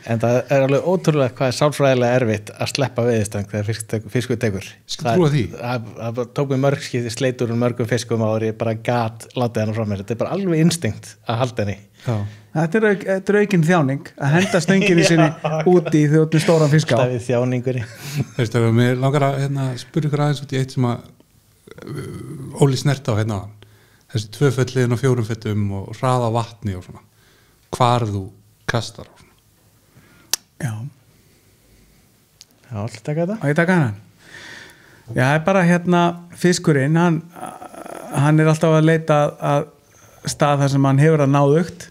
S3: En það er alveg ótrúlega hvað er sálfræðilega erfitt að sleppa veiðistöng þegar fiskur tekur það tók mig mörg skipti sleitur og mörgum fiskum á og ég bara gat látið hennar frá mér, þetta er bara alveg instinkt að halda henni
S2: Þetta er aukinn þjáning að henda stönginu sinni úti þegar þú ert með stóran fisk á
S3: Það er þjáningur
S1: Mér langar að spyrja ykkur aðeins út í eitt sem að Óli snert á þessi 2 fötliðin og 4 fötum og hraða vatni og svona hvar þú kastar og svona
S2: Já
S3: alltaf taka þetta
S2: og ég taka hana Já, það er bara fiskurinn hann er alltaf að leita að stað þar sem hann hefur að náðugt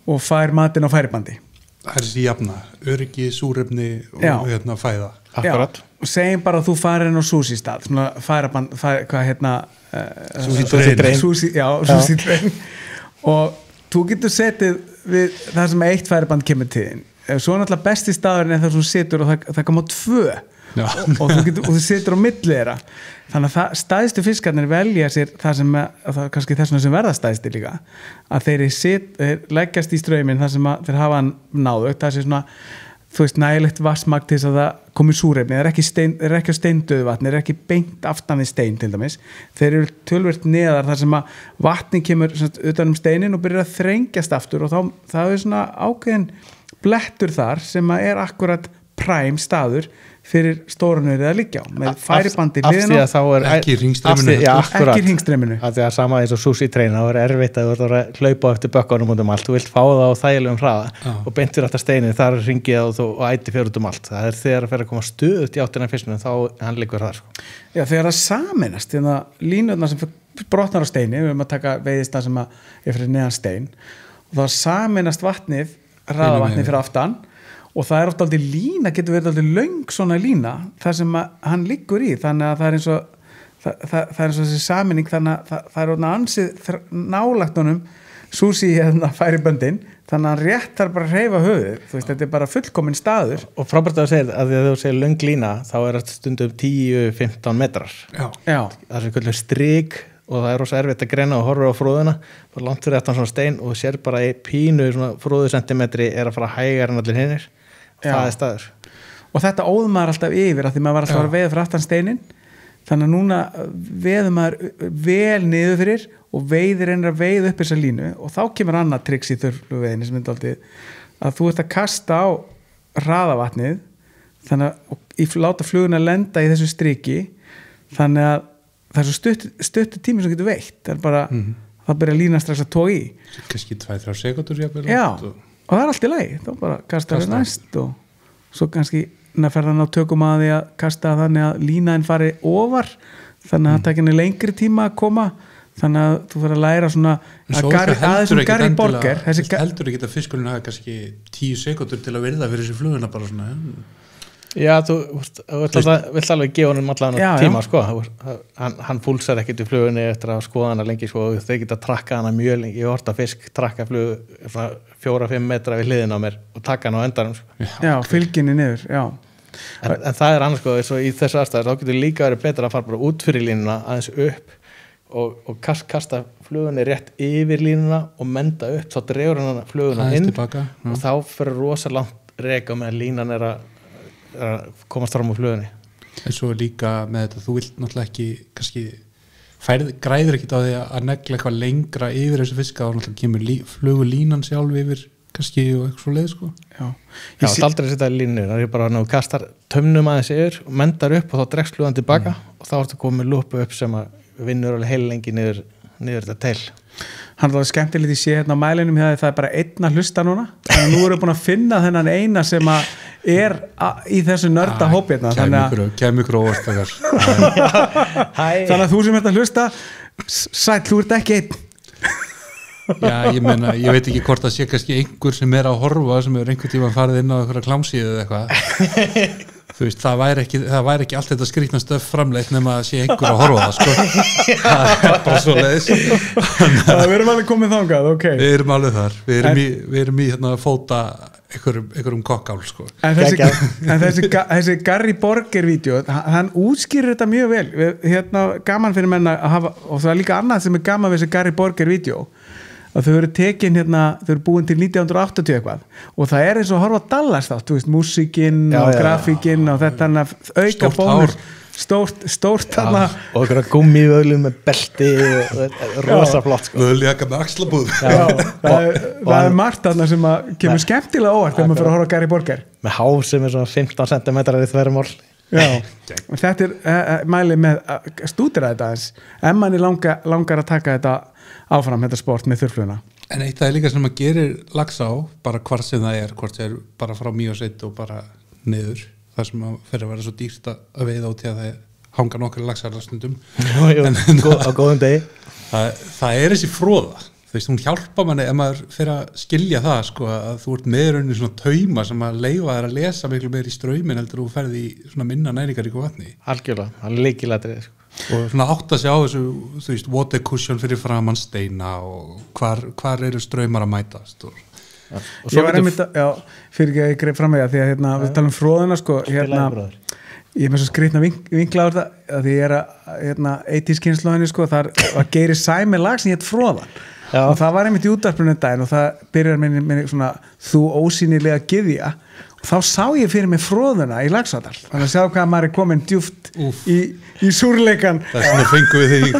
S2: og fær matinn á færibandi.
S1: Það er þessi jafna, öryggi, súrefni og fæða.
S3: Akkurat.
S2: Og segjum bara að þú farir inn á sushi stað, svona færiband, sushi train og þú getur setið við það sem eitt færiband kemur til þín. Svo er náttúrulega besti staðurinn en þar sem þú situr og það koma 2 og þú situr á milli þeirra. Þannig að stæðstu fiskarnir velja sér það sem, það er kannski þessuna sem verða stæðstir líka, að þeir leggjast í ströyminn þar sem þeir hafa náðugt, það sé svona, þú veist, nægilegt vassmagn til þess að það komi súrefni, þeir eru ekki á steindauðu vatni, þeir eru ekki beint aftan við stein til dæmis, þeir eru tölvert neðar þar sem að vatni kemur utan steinin og byrjar að þrengjast aftur og það er svona ákveðin blettur þar sem að er akkurat prime staður fyrir stórunur að liggja á með færibandi hliðina
S1: ekki
S2: hringstreyminu
S3: það er sama eins og sushi train það er erfitt að þú verður að hlaupa eftir bökkunum út allt, þú vilt fá það á þægilegum hraða og beintir aftur steinin, þar er hringið og æti fyrir út allt, það er þegar að fyrir að koma stuðut í áttina fisknum, þá hann liggur þar
S2: Já, þegar það saminast línurnar sem brotnar á steini, við höfum að taka veiðista sem er fyrir neðan stein og þá saminast vatnið, hraðavatnið fyrir aftan og það er oft aldrei lína, getur verið aldrei löng svona lína, þar sem hann liggur í, þannig að það er eins og þessi saminning, þannig að það er ansið nálagt honum sushi færiböndin, þannig að hann rétt þarf bara að hreyfa höfuð, þú veist, þetta er bara fullkominn staður.
S3: Og frábært að segja að þegar þú segir löng lína, þá er þetta stundum 10-15 metrar.
S2: Já.
S3: Það er kvöldlega strik og það er rosa erfitt að greina og horfa á fróðuna, bara langt fyrir eftir svona stein og sér bara í pínu svona fróðusentimetri er að fara hægar en allir hinnir. Það er staður.
S2: Og þetta óður maður alltaf yfir að því maður var alltaf að veiða fyrir aftan steinin, þannig að núna veður maður vel niður fyrir og veiðir einnig að veiða upp þessa línu og þá kemur annað triks í þurrflugveiðinni sem myndi aldrei að þú ert að kasta á hraðavatnið þannig að láta fluguna lenda í þessu striki þannig að það er svo stuttu tími sem getur veitt, það er bara það byrja lína strax að toga í
S1: kannski 2-3 sekúndur
S2: og það er allt í lagi, þá bara kasta við næst og svo kannski ferðan á tökum að því að kasta þannig að línaðin fari ofar þannig að það tekir lengri tíma að koma þannig að þú fyrir að læra svona aðeins Gary Borger
S1: heldur ekki að fiskurinn hafa kannski 10 sekúndur til að virða fyrir þessi fluguna bara svona
S3: Já, þú vilt alveg gefa honum allan tíma sko, hann púlsar ekkert í flugunni eftir að skoða hana lengi sko, þeir geta trakka hana mjög lengi, ég horta fisk trakka flug 4-5 metra við hliðina á mér og taka hana á endanum sko.
S2: Já, fylginni niður, já
S3: en það er annars sko, eins og í þessu aðstæður þá getur líka verið betra að fara bara út fyrir línuna aðeins upp og kasta flugunni rétt yfir línuna og menda upp, þá dregur hann fluguna inn og þá fyrir rosa langt reka með að línan er að komast fram úr flugunni
S1: en svo líka með þetta, þú vilt náttúrulega ekki kannski, græðir ekkit á því að negla eitthvað lengra yfir þessu fiska og náttúrulega kemur flugulínan sjálf yfir kannski og eitthvað svo leið sko
S3: Já, það aldrei setja línu, það er bara að þú kastar tömnum aðeins yfir og mendar upp og þá dregst flugan tilbaka og þá ertu komið lúpu upp sem að vinnur alveg heil lengi niður þetta teil
S2: Hann var skemmtilegt í sé hérna á mælinum það er bara einn að hlusta núna þannig að nú erum við búin að finna þennan eina sem að er í þessu nörda hópi hérna
S1: Kæm ykkur óvart
S2: Þannig að þú sem ert að hlusta sæll, þú ert ekki einn
S1: Já, ég meina, ég veit ekki hvort það sé kannski einhver sem er að horfa sem er einhvern tíma farið inn á einhverja klámsíðu eða eitthvað Þú veist, það væri ekki allt þetta skrýtna stöf framleitt nema að sé einhver að horfa það, sko. Það er bara svo leiðis.
S2: Við erum alveg komið þangað, ok.
S1: Við erum alveg þar. Við erum í hérna að fóta einhverjum kokkál, sko.
S2: En þessi Gary Borger-vídeó, hann útskýrir þetta mjög vel. Hérna, gaman fyrir menn að hafa, og það er líka annað sem er gaman við þessi Gary Borger-vídeó. Að þau eru tekin hérna, þau eru búin til 1980 eitthvað og það er eins og að horfa á Dallas þátt, þú veist, músíkinn og grafíkinn og þetta hann að auka bónus stórt hann
S3: og einhverja gummivöðlu með belti og rosa flott sko.
S1: Vöðljaka með axlabúð
S2: það er margt þarna sem að kemur skemmtilega óvart þegar maður fyrir að horfa á Gary Borger
S3: með hár sem er svona 15 cm í þverjumál
S2: þetta er mælið með að stúdera þetta eins en manni langar að taka þetta áfram þetta sport með þurrfluguna.
S1: En eitt það er líka sem að gerir Laxá, bara hvort sem það er, hvort það er bara frá Mývatnssveit og bara niður, það sem að fyrir að vera svo dýrt að veiða út í að það hanga nokkri laxar á stundum
S3: á góðum degi
S1: það þessi fróða, þú veist, hún hjálpa manni ef maður fyrir að skilja það sko, að þú ert meðrunni svona tauma sem að leyfa þær að lesa miklu meir í straumin heldur þú ferði í svona minna næringaríku vatni
S3: algjörlega, það er lykilatriði sko.
S1: og svona átt að sjá þessu, þú veist, water cushion fyrir framan steina og hvar eru straumar að mætast og
S2: ég var einmitt fyrir ekki að ég greið fram með það því að við talum fróðuna sko, ég er með svo skrýtna vinkla á þetta að því ég er að 80s kynslóðinni sko, þar var Geiri Sæmi lag sem hétt Fróðan og það var einmitt í útvarpinu daginn og það byrjar með svona þú ósýnilega gyðja og þá sá ég fyrir mig Fróðuna í Laxárdal þannig að sjá hvað maður er komin djúpt í súrleikan
S1: það er svona fengu við þig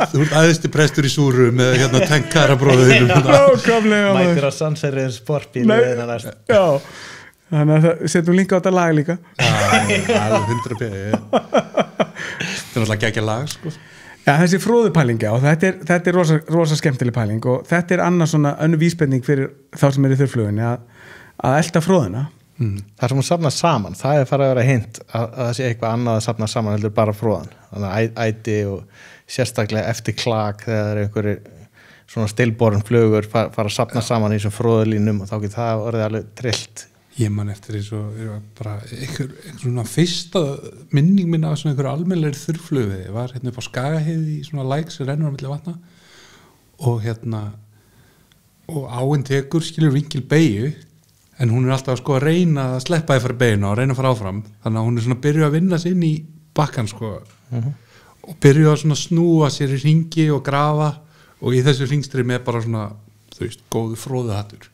S1: þú ert æðisti prestur í súru með hérna tenkkarabróðinu
S3: mætir á Sandsæriðin sportbíl
S2: já þannig að það setjum linka á þetta lag líka
S1: alveg 100p þetta er náttúrulega geggja lag sko.
S2: Já, þessi fróðupælinga og þetta er rosa skemmtileg pæling og þetta er annars svona önnur vísbending fyrir þá sem er í þurrflugunni að elta fróðuna
S3: það sem hún safnar saman, það er farið að vera hint að það sé eitthvað annað að safna saman heldur bara fróðan, þannig að æti og sérstaklega eftir klag þegar það er einhverjir svona stilborn flugur fara að safna saman í þessum fróðulínum og þá getur það orðið alveg trillt
S1: ég man eftir eins og bara einhver svona fyrsta minning minna af svona einhverju almennilegri þurrflugu ég var hérna upp á Skagaheiði í svona læk sem rennur á milli vatna og áinn tekur skilur vinkil beygju en hún er alltaf sko að reyna að sleppa því fyrir beyguna og reyna að fara áfram þannig að hún er svona að byrja að vinna sig inn í bakkan sko og byrja að svona snúa sér í hringi og grafa og í þessu hringstri með bara svona þú veist, góðu fróðuhattur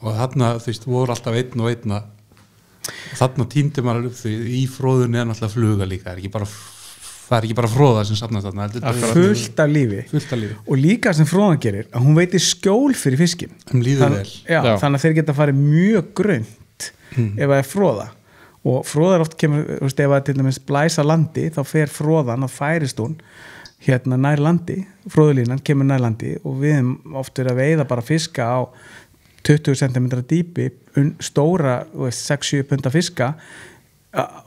S1: og þarna, þú veist, voru alltaf einn og einn og þarna týndi maður upp því í fróðunni er náttúrulega fluga líka það er ekki bara fróða sem safnast þarna
S2: fullt af lífi og líka sem fróðan gerir að hún veitir skjól fyrir fiskin
S1: líður vel
S2: þannig að þeir geta farið mjög grönt ef það er fróða og fróðar oft kemur, þú veist, ef það til dæmis blæsa landi þá fer fróðan og færist hún hérna nær landi fróðulínan kemur nær landi og við oft verið að veiða bara fiska á 20 cm dýpi stóra 6-7 punda fiska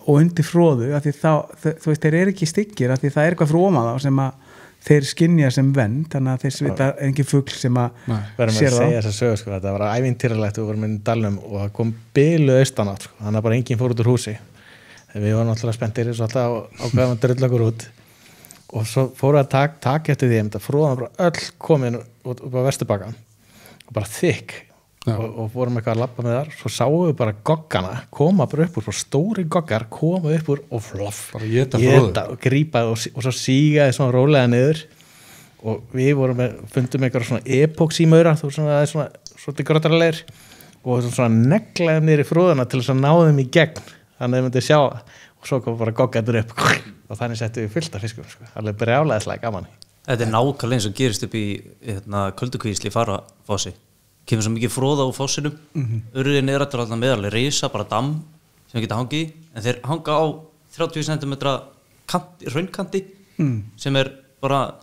S2: og undir fróðu af því þá, þú veist, þeir eru ekki styggir af því það er eitthvað frá ofan þá sem að þeir skynja sem venn þannig að þeir svita engin fugl sem að
S3: verðum að segja þess að sögu sko, þetta var ævintýralegt við vorum inn í dalnum og það kom bilu austanátt sko, þannig að bara enginn fór út úr húsi við varum alltaf spenntir svo alltaf á hvaðan drull okkur út og svo fórum við að taka eftir því að fróðan bara öll komin út á Vesturbakkann og bara þykk og vorum eitthvað að labba með þar svo sáum við bara goggana koma bara upp úr, bara stóri goggar koma upp úr og floff
S1: geta
S3: og grípa og svo sígaði svona rólega niður og við fundum eitthvað svona epoxímaura þú svona svolítið grötarleir og svona neglaðum niður í fróðuna til þess að ná þeim í gegn þannig að þau myndi sjá og svo kom bara goggaður upp og þannig settum við fullt af fiskum sko. alveg brjálæðislega gaman
S4: Þetta er nákvæmlega eins og gerist upp í Köldukvísli í Farafossi kemur svo mikið fróða úr fossinum urriðin er alltaf meðal risa bara damm sem geta hangið í en þeir hanga á 30 cm raunkanti sem er bara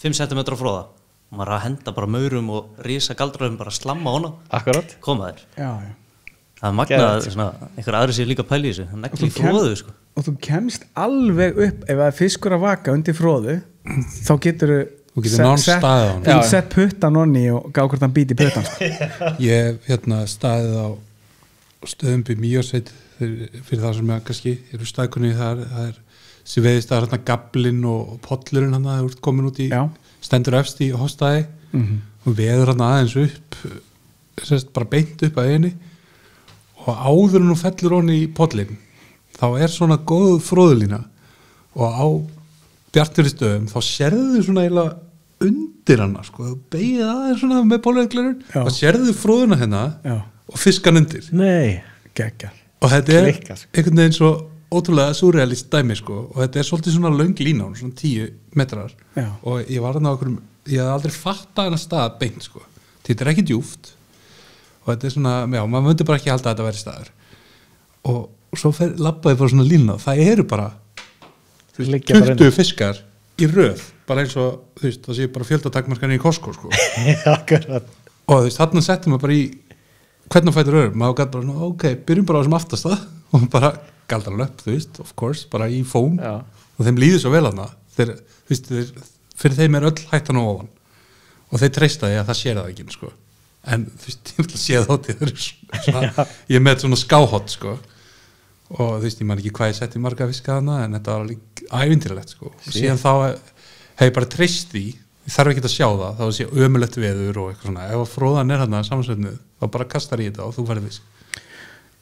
S4: 5 cm fróða og maður að henda bara maurum og risa galdraðum bara slamma hona koma þér það er magnað einhver aðri sér líka pæli í þessu það negli fróðu sko.
S2: og þú kemst alveg upp ef það er fiskur að vaka undir fróðu þá getur sett puttan onni og gá hvort hann býti puttan
S1: ég staðið á stöðum í Mýjarsveit fyrir það sem kannski eru staðkunni það er sem veiðist að gablin og pollurinn hann að það er komin út í stendur efst í hóstaði og veður hann aðeins upp bara beint upp að einu og áður en hún fellur onni í pollin þá er svona góð fróðulína og á bjartri stöðum þá sérðu svona eiginlega undir hana sko, beigið aðeins svona með pólveiklarinn þá sérðu fróðuna hérna og fiskan undir og þetta er einhvern veginn svo ótrúlega surrealist dæmi sko og þetta er svolítið svona löng lína svona 10 metrar og ég var þarna á okkur ég hafði aldrei fattað hana stað beint sko þetta er ekki djúpt og þetta er svona, maður myndi bara ekki halda að þetta væri staður og svo labbaði bara svona lína það eru bara 20 fiskar í röð bara eins og, þú veist, það sé bara fjöldatakmarkan í Costco sko og þú veist, þarna settum maður bara í hvern og fætur öðrum maður gæti bara, ok, byrjum bara á þessum aftasta og bara galdra löpp, þú veist, of course, bara í fóm
S3: Já.
S1: og þeim líður svo vel hana þeir, þú veist, fyrir þeim öll hættan og ofan og þeir treysta því að það sér það ekki, sko en þú veist, ég vil að sé það ég er með svona skáhott, sko og þú veist, ég man ekki hvað ég setti marga fiska hana, en þetta var alveg ævintýralegt, sko og síðan þá hef ég bara treyst því ég þarf ekki að sjá það, þá sé ömulegt veður og eitthvað svona, ef að fróðan hana samansveitnuð, þá bara kastar í þetta og þú færði visk.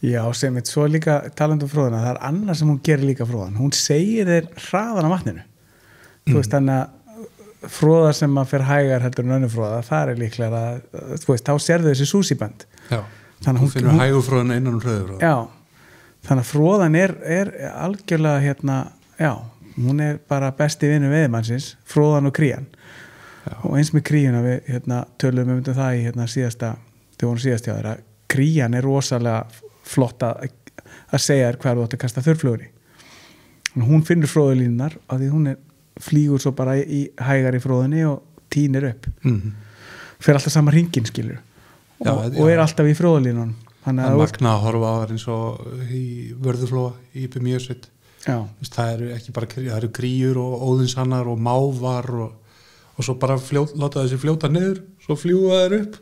S2: Já, sem eitt svo líka talandi um fróðana, það annað sem hún gerir líka fróðan, hún segir þér hraðan á vatninu þú veist, þannig að fróða sem að fer hægar heldur en önnur fróða, það líklega að, þú veist, þá sérðu þessi súsíband.
S1: Já, þú finnur hægufróðana innan hröðufróða.
S2: Já, þannig að fróðan er algjörlega já, hún er bara besti vinur veiðimannsins, fróðan og krían. Já. Og eins með kríuna við töluðum um það í síðasta hjá þér að krían er rosalega flott að segja þér hvað þú átt að kasta þurrflugunni. Hún finnur fróðulínunar af því hún flýgur svo bara í hægar í fróðunni og tínir upp. Fer alltaf sama hringinn, skilur. Og er alltaf í fróðulínunum.
S1: Það er magna að horfa á það eins og í vörðuflóa í Mjösveit.
S2: Já.
S1: Það eru ekki bara það eru kríur og óðinshannar og mávar og svo bara láta þessi fljóta niður, svo fljúa þeir upp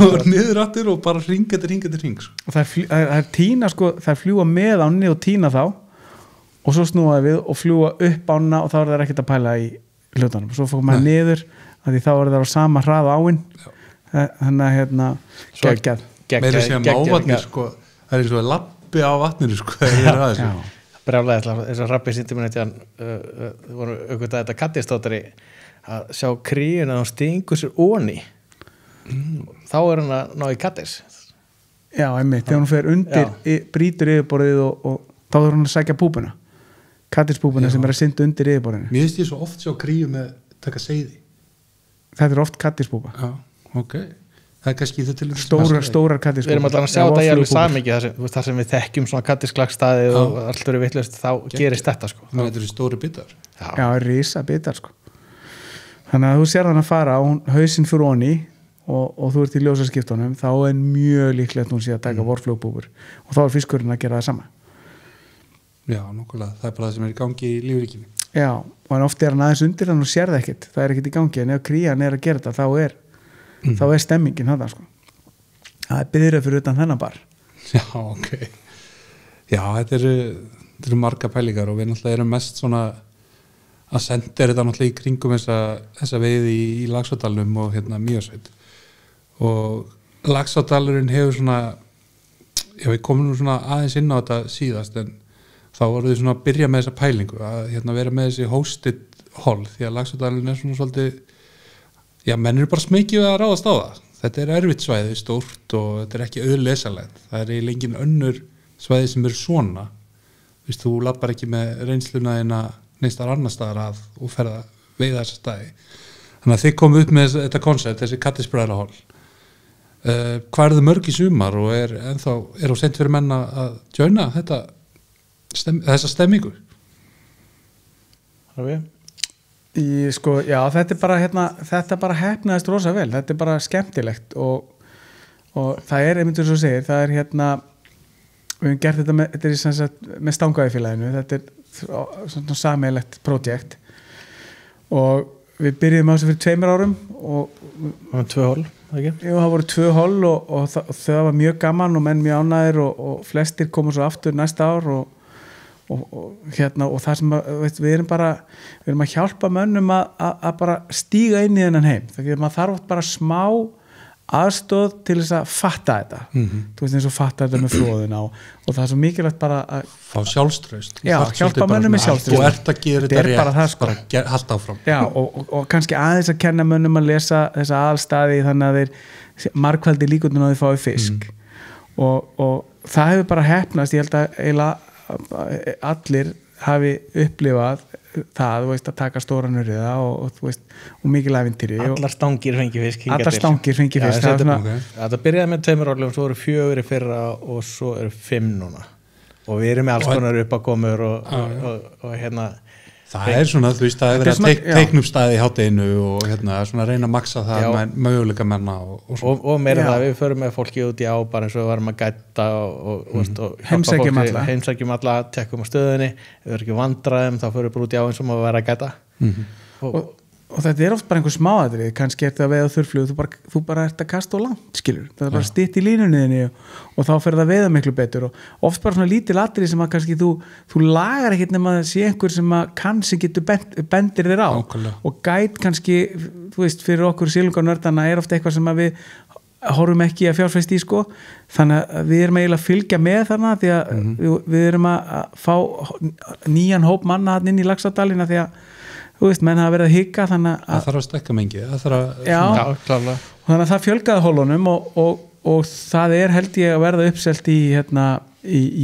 S1: og niður aftur og bara hring eftir hring sko.
S2: Og það tína sko, það fljúa með ánni og tína þá og svo snúa við og fljúa upp ána og þá er það ekkert að pæla í hlutunum, svo fór maður niður að því þá er það á sama hrað áinn þannig að geggjað
S1: meira sé að mávarnir sko, það er eins og að lappi á vatninu sko,
S3: brjálega þess að rappið sýndi mér við vorum auðvitað þetta kattistóttari að sjá kríun að hún stingur sér onni þá er hann að ná í kattis.
S2: Já, einmitt, þegar hún fer undir brýtur yfirborðið og þá er hún að sækja púpuna kattispúpuna sem er að synda undir yfirborðinu.
S1: Mér finnst ég svo oft sjá kríu með taka seiði.
S2: Þetta er oft kattispúpa.
S1: Já, ok. Það er kannski þetta til
S2: stórar kattispúpa.
S3: Við erum alltaf að sjá þetta í alveg samhengi þar sem við þekkjum svona kattisklagsstaði og allt eru vitlaust, þá gerist þetta sko.
S1: Þetta eru stóri bitar.
S2: Já, risa bitar sko. Þannig að þú sér hann að fara á hausinn fyrir onni og þú ert í ljósaskiptunum, þá er mjög líklegt hún sé að taka vorflugbúkur og þá er fiskurinn að gera það sama. Já,
S1: nokkulega. Það er bara það sem er í gangi í lífríkinu.
S2: Já, og en oft er hann aðeins undir hann og sér það ekkert. Það er ekkert í gangi, en ef krían er að gera þetta, þá er stemmingin þarna sko. Það er biðröð fyrir utan þennan bar.
S1: Já, ok. Já, þetta eru marga pælingar og við náttúrulega erum mest svona að senda þetta náttúrulega í kringum þessa veiði í Laxárdalnum og Mývatnssveit og Laxárdalurinn hefur svona við komum nú svona aðeins inn á þetta síðast en þá voru við svona að byrja með þessa pælingu að vera með þessi hosted hall því að Laxárdalurinn er svona svolítið menn eru bara smekið að ráðast á það þetta er erfitt svæði, stórt og þetta er ekki auðlesalegt, það er eiginlega engin önnur svæði sem eru svona þú lappar ekki með reynsluna þína neistar annar staðar að og ferða veiða þessa staði þannig að þið komum upp með þetta koncept, þessi kattisbræðrahól hvað er það mörg í sumar og er á sent fyrir menn að joina þessa stemmingu?
S2: Sko, já, þetta bara heppnaðist rosa vel, þetta er bara skemmtilegt og það er einmitt eins og segir, það er við hefum gert þetta með Stangavífélaginu, þetta er svona sameiginlegt projekt og við byrjuðum á þessu fyrir 2 árum og
S3: það var 2 hol, ekki?
S2: Jú, það voru 2 hol og það var mjög gaman og menn mjög ánægðir og flestir komu svo aftur næsta ár og það sem við erum að hjálpa mönnum að bara stíga inn í þennan heim, þegar maður þarf bara smá aðstóð til þess að fatta þetta þú veist eins og fatta þetta með flóðina og það er svo mikilvægt bara að
S1: fá sjálfstraust
S2: hjálpa mönnum með sjálfstraust
S1: þú ert að gera þetta rétt, bara halda áfram
S2: og kannski aðeins að kenna mönnum að lesa þessa aðalstaði þannig að þeir margfaldi líkundin á því fái fisk og það hefur bara heppnast, ég held að eiginlega allir hafi upplifað það, þú veist, að taka stóran urriða og mikil ævintýri
S3: allar stangir fengi fisk þetta byrjaði með 2 orðlegum, svo eru 4 í fyrra og svo eru 5 núna og við erum með alls konar uppákomur og
S1: Það svona, þú veist, það er verið að teikna upp staði í hátteginu og svona að reyna að maksa það möguleika menna
S3: og meira það, við förum með fólki út í á bara eins og við varum að gæta og heimsækjum alla, tekkum á stöðinni, ef við erum ekki vandræðum þá förum við bara út í á eins og maður vera að gæta
S2: og þetta oft bara einhver smáatrið, kannski það veið á þurrflugu, þú bara ert að kasta og langt, skilur, það bara stitt í línunniðinni og þá fer það að veiða miklu betur og oft bara svona lítil atrið sem að kannski þú lagar ekkert nema að sé einhver sem að kannski getur bendir þér á og gæt kannski, þú veist, fyrir okkur silungarnördana ofta eitthvað sem að við horfum ekki að fjárfæst í þannig að við erum eiginlega að fylgja með þarna því að við erum að fá nýjan hóp manna hann inn í Laxárdalina því að þú veist, menn hafa verið að hika þannig að
S1: það þarf að stekka mengi
S2: þannig að það fjölgaði hólunum og það held ég að verða uppselt í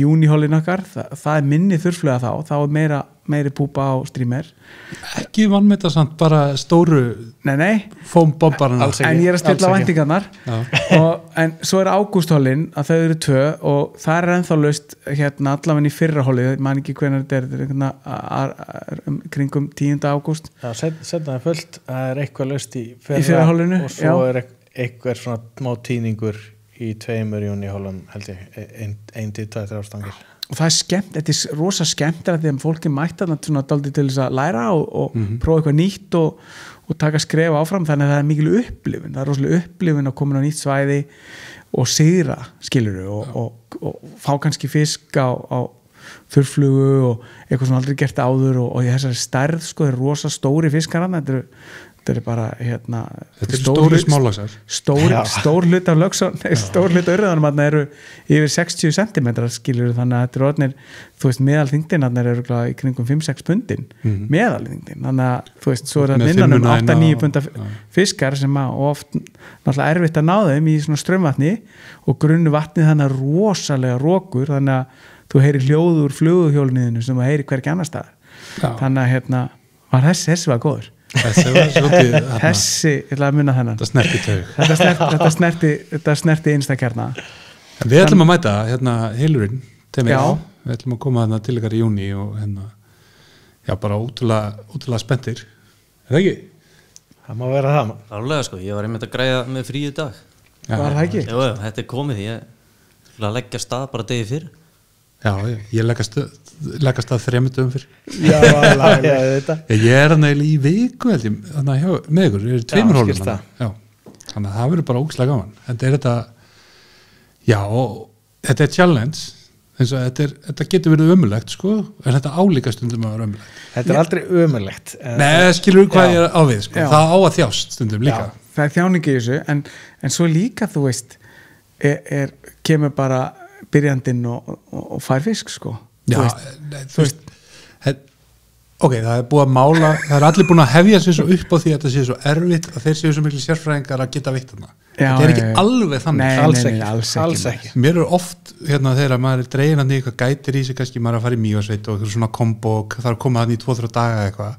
S2: júnihólin okkar það er minni þurrfluga þá er meiri púpa á streamer
S1: ekki vannmeta samt bara stóru fómbombarna
S2: en ég er að stilla væntingarnar en svo er ágústhólin að þau eru 2 og það er ennþá laust allavega í fyrra hólið, man ekki hvernig þetta er kringum 10. ágúst
S3: setna er fullt, það er eitthvað laust í
S2: fyrra hólinu
S3: og svo er eitthvað svona smá tíningur í 2 júnihólum held ég 1-2-3 ástangir
S2: og það er skemmt, þetta er rosa skemmt því að fólki mætti þarna dálítið til þess að læra og prófa eitthvað nýtt og taka skref áfram, þannig að það er mikil upplifun, það er rosalega upplifun að koma á nýtt svæði og sigra, skilurðu og fá kannski fisk á þurrflugu og eitthvað sem aldrei gert áður og í þessari stærð þeir eru rosa stóri fiskar þetta er bara
S1: þetta er stóri smálaxar
S2: stór hlut af lögson stór hlut af urðanum eru yfir 60 cm skilur þannig að þetta er orðnir þú veist meðalþyngdin eru í kringum 5-6 pundin meðalþyngdin þannig að þú veist svo það minnan 8-9 punda fiskar sem oft náttúrulega erfitt að ná þeim í svona strömvatni og grunnu vatni þannig að rosalega rókur þannig að þú heyrir hljóð úr fluguhjólniðinu sem þú heyrir hvergi annar staðar þannig að var þessi var góður þessi, ég ætla að munna þennan þetta snerti einstakjarna
S1: við ætlum að mæta heilurinn við ætlum að koma til ykkar í júni og bara útrúlega spenntir er það ekki?
S3: það má vera það
S4: alveg sko, ég var einmitt að græða með frí í dag
S2: var það ekki?
S4: Jú, þetta er komið ég ætla að leggja stað bara degi fyrir
S1: ég leggast að 3 dögum fyrir ég er í viku held ég með ykkur, ég er 2 hólum þannig að það verður bara ógeðslega gaman þetta þetta er challenge þetta getur verið ömurlegt en þetta álíka stundum að vera ömurlegt
S3: þetta er aldrei ömurlegt
S1: nei, skilur hvað ég er á við það á að þjást stundum líka
S2: það er þjáningi í þessu en svo líka þú veist kemur bara byrjandinn og fær fisk
S1: þú veist ok, það er búið að mála það er allir búin að hefja sig svo upp á því að þetta sé svo erfitt að þeir séu svo miklu sérfræðingar að geta veitt þarna þetta er ekki alveg þannig
S3: alls ekki
S1: mér er oft þegar maður er dregin að eitthvað gætir í sig kannski maður að fara í Mývatnssveit og eitthvað svona kombo það er að koma þannig í 2-3 daga eitthvað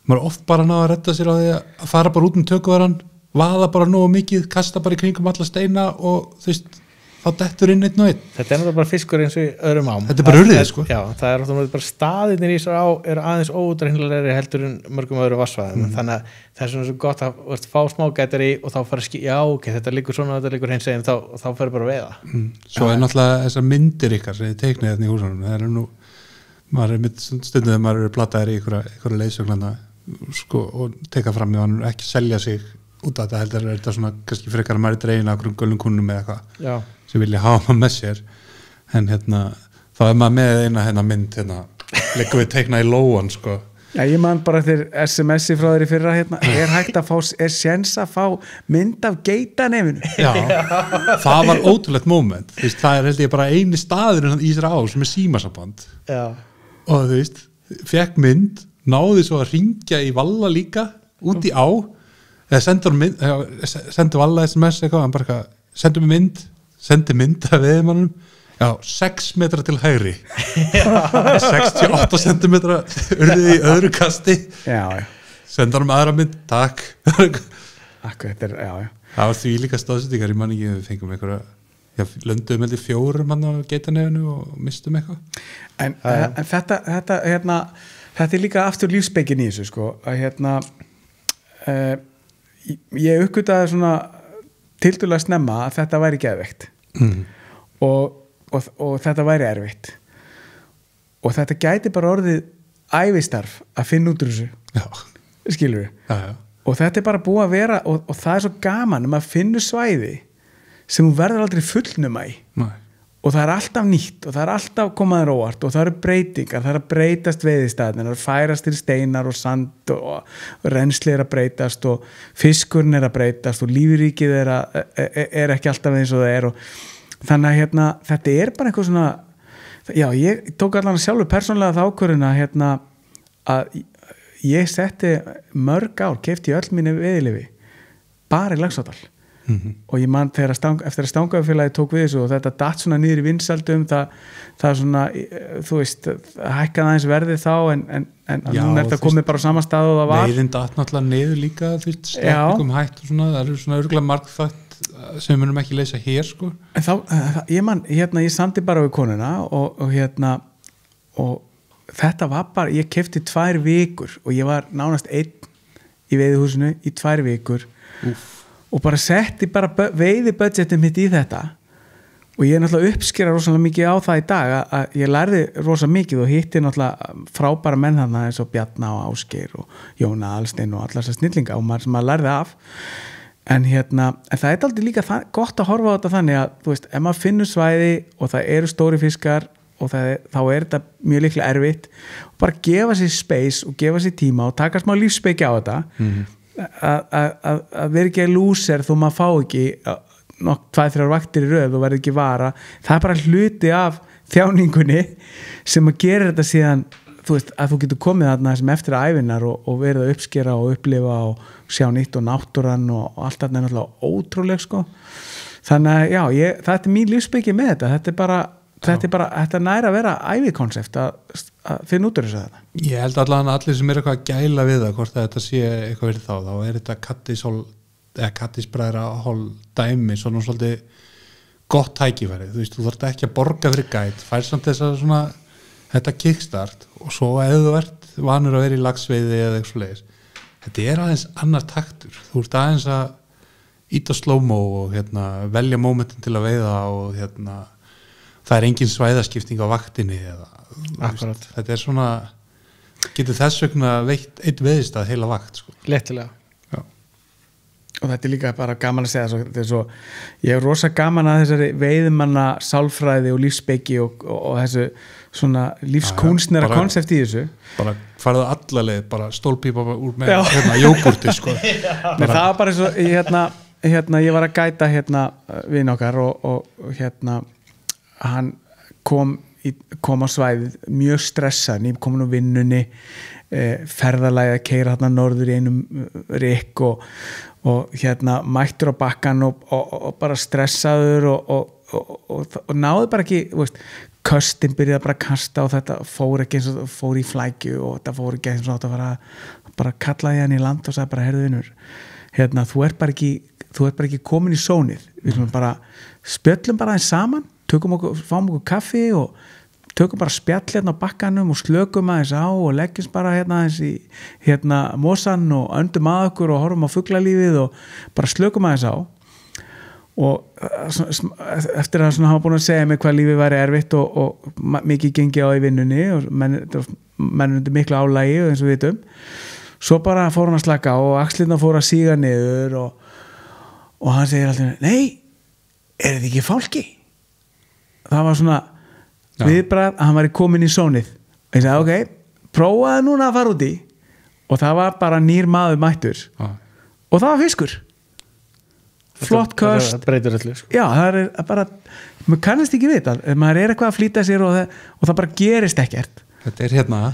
S1: maður er oft bara náða að redda sér á því að fara bara út tökuvaran vaða bara nógu mikið, kasta bara í kringum alla steina og þú veist þá dettur inn einn og einn
S3: þetta er bara fiskur eins og í öðrum ám
S1: þetta er bara urðið
S3: það er bara staðirnir í þessar á eru aðeins óútreiknanlegri heldur en mörgum öðrum vatnsvæðum þannig að það er svona svo gott að fá smágætar í og þá fara ok, þetta liggur svona, þetta liggur hins eginn þá fer bara að veiða
S1: svo er náttúrulega þessar myndir ykkar sem þið teiknið þetta í húsanum það er nú, maður er mitt stundum þegar maður eru plataðir í einhverja leiðsöglanda og teka fram því að hann ekki selja sig út af þetta heldur er þetta svona kannski frekar að maður er dregin af einhverjum gölum kunnum eða eitthvað sem vilja hafa maður með sér en þá er maður með eina mynd leikum við teikna í lóan
S2: ég man bara eftir SMS-i frá þér í fyrra er hægt að fá, er séns að fá mynd af geitanefinu
S1: það var ótrúlegt moment það er held ég bara eini staður í þessari á sem er símasamband og þú veist, fekk mynd náði svo að ringja í Valla líka út í á eða sendur Valla SMS eitthvað, hann bara sendur mig mynd sendi mynd af veðmannum 6 metra til hægri 68 cm urðið í öðru kasti senda hann aðra mynd, takk
S2: þetta er,
S1: það var því líka staðsettingar, ég man ekki við fengum einhverja lönduðum heldur 4 mann á geitanefinu og mistum eitthvað
S2: en þetta þetta er líka aftur lífsbeikin í þessu sko, að ég uppgötaði svona tildulega snemma að þetta væri geðveikt og þetta væri erfitt og þetta gæti bara orðið ævistarf að finna út úr þessu skilur við og þetta er bara búið að vera og það er svo gaman að finnur svæði sem þú verður aldrei fullnuma í og það er alltaf nýtt og það er alltaf komaður óvart og það eru breytingar, það er að breytast veiðistæðin, það er að færast til steinar og sand og rennsli er að breytast og fiskurinn er að breytast og lífríkið er ekki alltaf eins og það er og þannig að þetta er bara eitthvað svona já, ég tók allan sjálfur persónlega það ákvörðuna að ég setti mörg ár, keypti öll mínu veiðilyfi bara í Laxárdal og ég man eftir að Stangavélagið tók við þessu og þetta datt svona niður í vinsældum það svona, þú veist hækkaði aðeins verðið þá en núna er það komið bara á sama stað og það var
S1: veiðin datt náttúrulega niður líka því sleppingum hætt og svona, það eru svona örgulega margþætt sem við munum ekki leysa hér sko.
S2: En ég man, ég samdi bara við konuna og þetta var bara, ég keypti 2 vikur og ég var nánast einn í veiðihúsinu í 2 vikur og bara setti bara veiðibudgetin mitt í þetta og ég er náttúrulega uppskera rosalega mikið á það í dag að ég lærði rosalega mikið og hitti náttúrulega frábæra menn þarna eins og Bjarna og Ásgeir og Jóna Alstein og allar þessar snillinga og maður sem maður lærði af en það er aldrei líka gott að horfa á þetta þannig að þú veist, ef maður finnur svæði og það eru stóri fiskar og þá er þetta mjög líklega erfitt og bara gefa sér space og gefa sér tíma og taka smá lífspeiki á þetta að vera ekki að lúser þó maður fá ekki 2-3 vaktir í röð og verði ekki vara það er bara hluti af þjáningunni sem að gera þetta síðan þú veist að þú getur komið þarna sem eftir ævinar og verið að uppskera og upplifa og sjá nýtt og náttúran og allt þarna er náttúrulega ótrúleg sko þannig að já, þetta er mín lífspeiki með þetta næra að vera ævikonsept að finna út úr þessu þetta.
S1: Ég held allir sem er eitthvað að gæla við það hvort að þetta sé eitthvað verið þá er þetta kattisbræðra hól dæmi svona svolítið gott tækifæri, þú veist, þú þarft ekki að borga fyrir gæt, fær samt þess að svona þetta kickstart og svo ef þú ert vanur að vera í laxveiði eða eitthvað svoleiðis, þetta er aðeins annar taktur, þú ert aðeins að íta slow-mo og velja momentin til að veiða og það er engin svæðaskipting á vaktinni veist, þetta er svona getur þess vegna veitt einn veiðistað heila vakt sko.
S3: Léttilega
S2: og þetta er líka bara gaman að segja svo, ég er rosa gaman að þessari veiðmanna sálfræði og lífspeiki og þessu svona lífskúnstnera konsept í þessu
S1: bara farðu allaleg, bara stólpípa úr með jógurti sko.
S2: Það var bara eins og ég var að gæta vin okkar og hann kom á svæðið mjög stressað, nýkomin á vinnunni ferðalagi að keyra hérna norður í einum rykk og mættur á bakkan og bara stressaður og náði bara ekki, veist, köstin byrjaði bara að kasta og þetta fór ekki eins og fór í flækju og þetta fór ekki eins og þetta var að bara kallaði hann í land og sagði bara heyrðu vinur, þú ert bara ekki komin í sónið, við bara spjöllum bara aðeins saman, fáum okkur kaffi og tökum bara spjall á bakkanum og slökum aðeins á og leggjumst bara aðeins í mosann og öndum að okkur og horfum á fuglalífið og bara slökum aðeins á og eftir að hafa búin að segja mig hvað lífið væri erfitt og mikið gengi á í vinnunni og menn undir miklu álægi eins og við vitum, svo bara fór hann að slaka og axlirna fór að síga niður og hann segir alltaf, nei, er þetta ekki fálki? Það var svona viðbragð að hann var komin í sónið og ég sagði ok, prófaði núna að fara út í og það var bara nýr maður mættur og það var fiskur flott köst
S3: það breytir öllu sko.
S2: Já, það er bara, maður kannast ekki vita maður er eitthvað að flýta sér og það bara gerist ekkert
S1: þetta er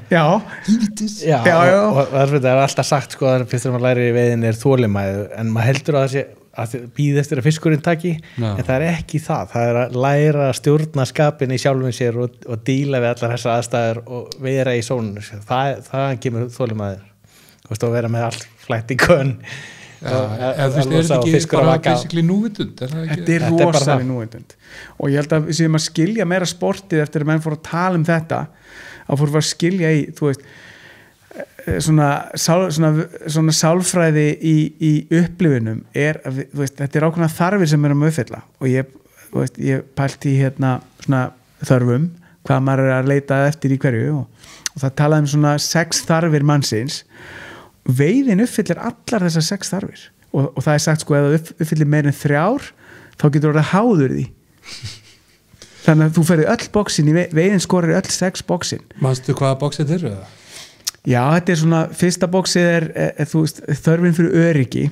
S2: já,
S3: og það er alltaf sagt sko að fyrst þegar maður lærir í veiðin er þolinmæði en maður heldur að það býð eftir að fiskurinn taki en það er ekki það er að læra að stjórna skapin í sjálfum sér og díla við allar þessar aðstæður og vera í sónun það kemur þolinmæður og vera með allt flætt í könn
S1: er þetta ekki bara basically núvitund?
S2: Þetta er rosalega núvitund og ég held að við séum að skilja meira sportið eftir að menn fór að tala um þetta að fór að skilja í, þú veist svona sálfræði í upplifunum að þetta er ákveðna þarfir sem erum að uppfylla og ég pælti í svona þörfum hvað maður að leita eftir í hverju og það talaði svona 6 þarfir mannsins. Veiðin uppfyllir allar þessar 6 þarfir og það er sagt sko ef það uppfyllir meir en 3 þá getur orðið háður því. Þannig að þú ferði öll bóksin í veiðin skorir öll 6 bóksin.
S1: Manstu hvaða bóksið þeir eru það?
S2: Já, þetta er svona, fyrsta bóksið er þú veist, þörfin fyrir öryggi.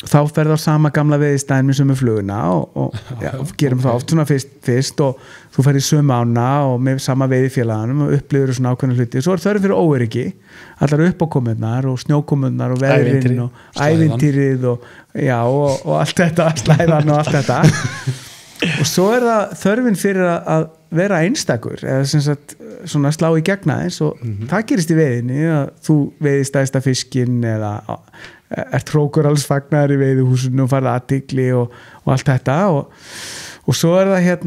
S2: Þá ferði á sama gamla veiðistæðin með sömu fluguna og gerum það oft svona fyrst og þú ferði sömu ána og með sama veiðifélaganum og upplifur svona ákveðna hluti. Svo er þörfin fyrir óöryggi, allar uppákomunnar og snjókomunnar og veðrin og ævintýrið og allt þetta, slæðan og allt þetta. Og svo er það þörfin fyrir að vera einstakur eða sem sagt svona slá í gegna eins og það gerist í veiðinni að þú veiðist stærsta fiskinn eða ert hrókur alls fagnar í veiðuhúsinu og farið athygli og allt þetta og svo er það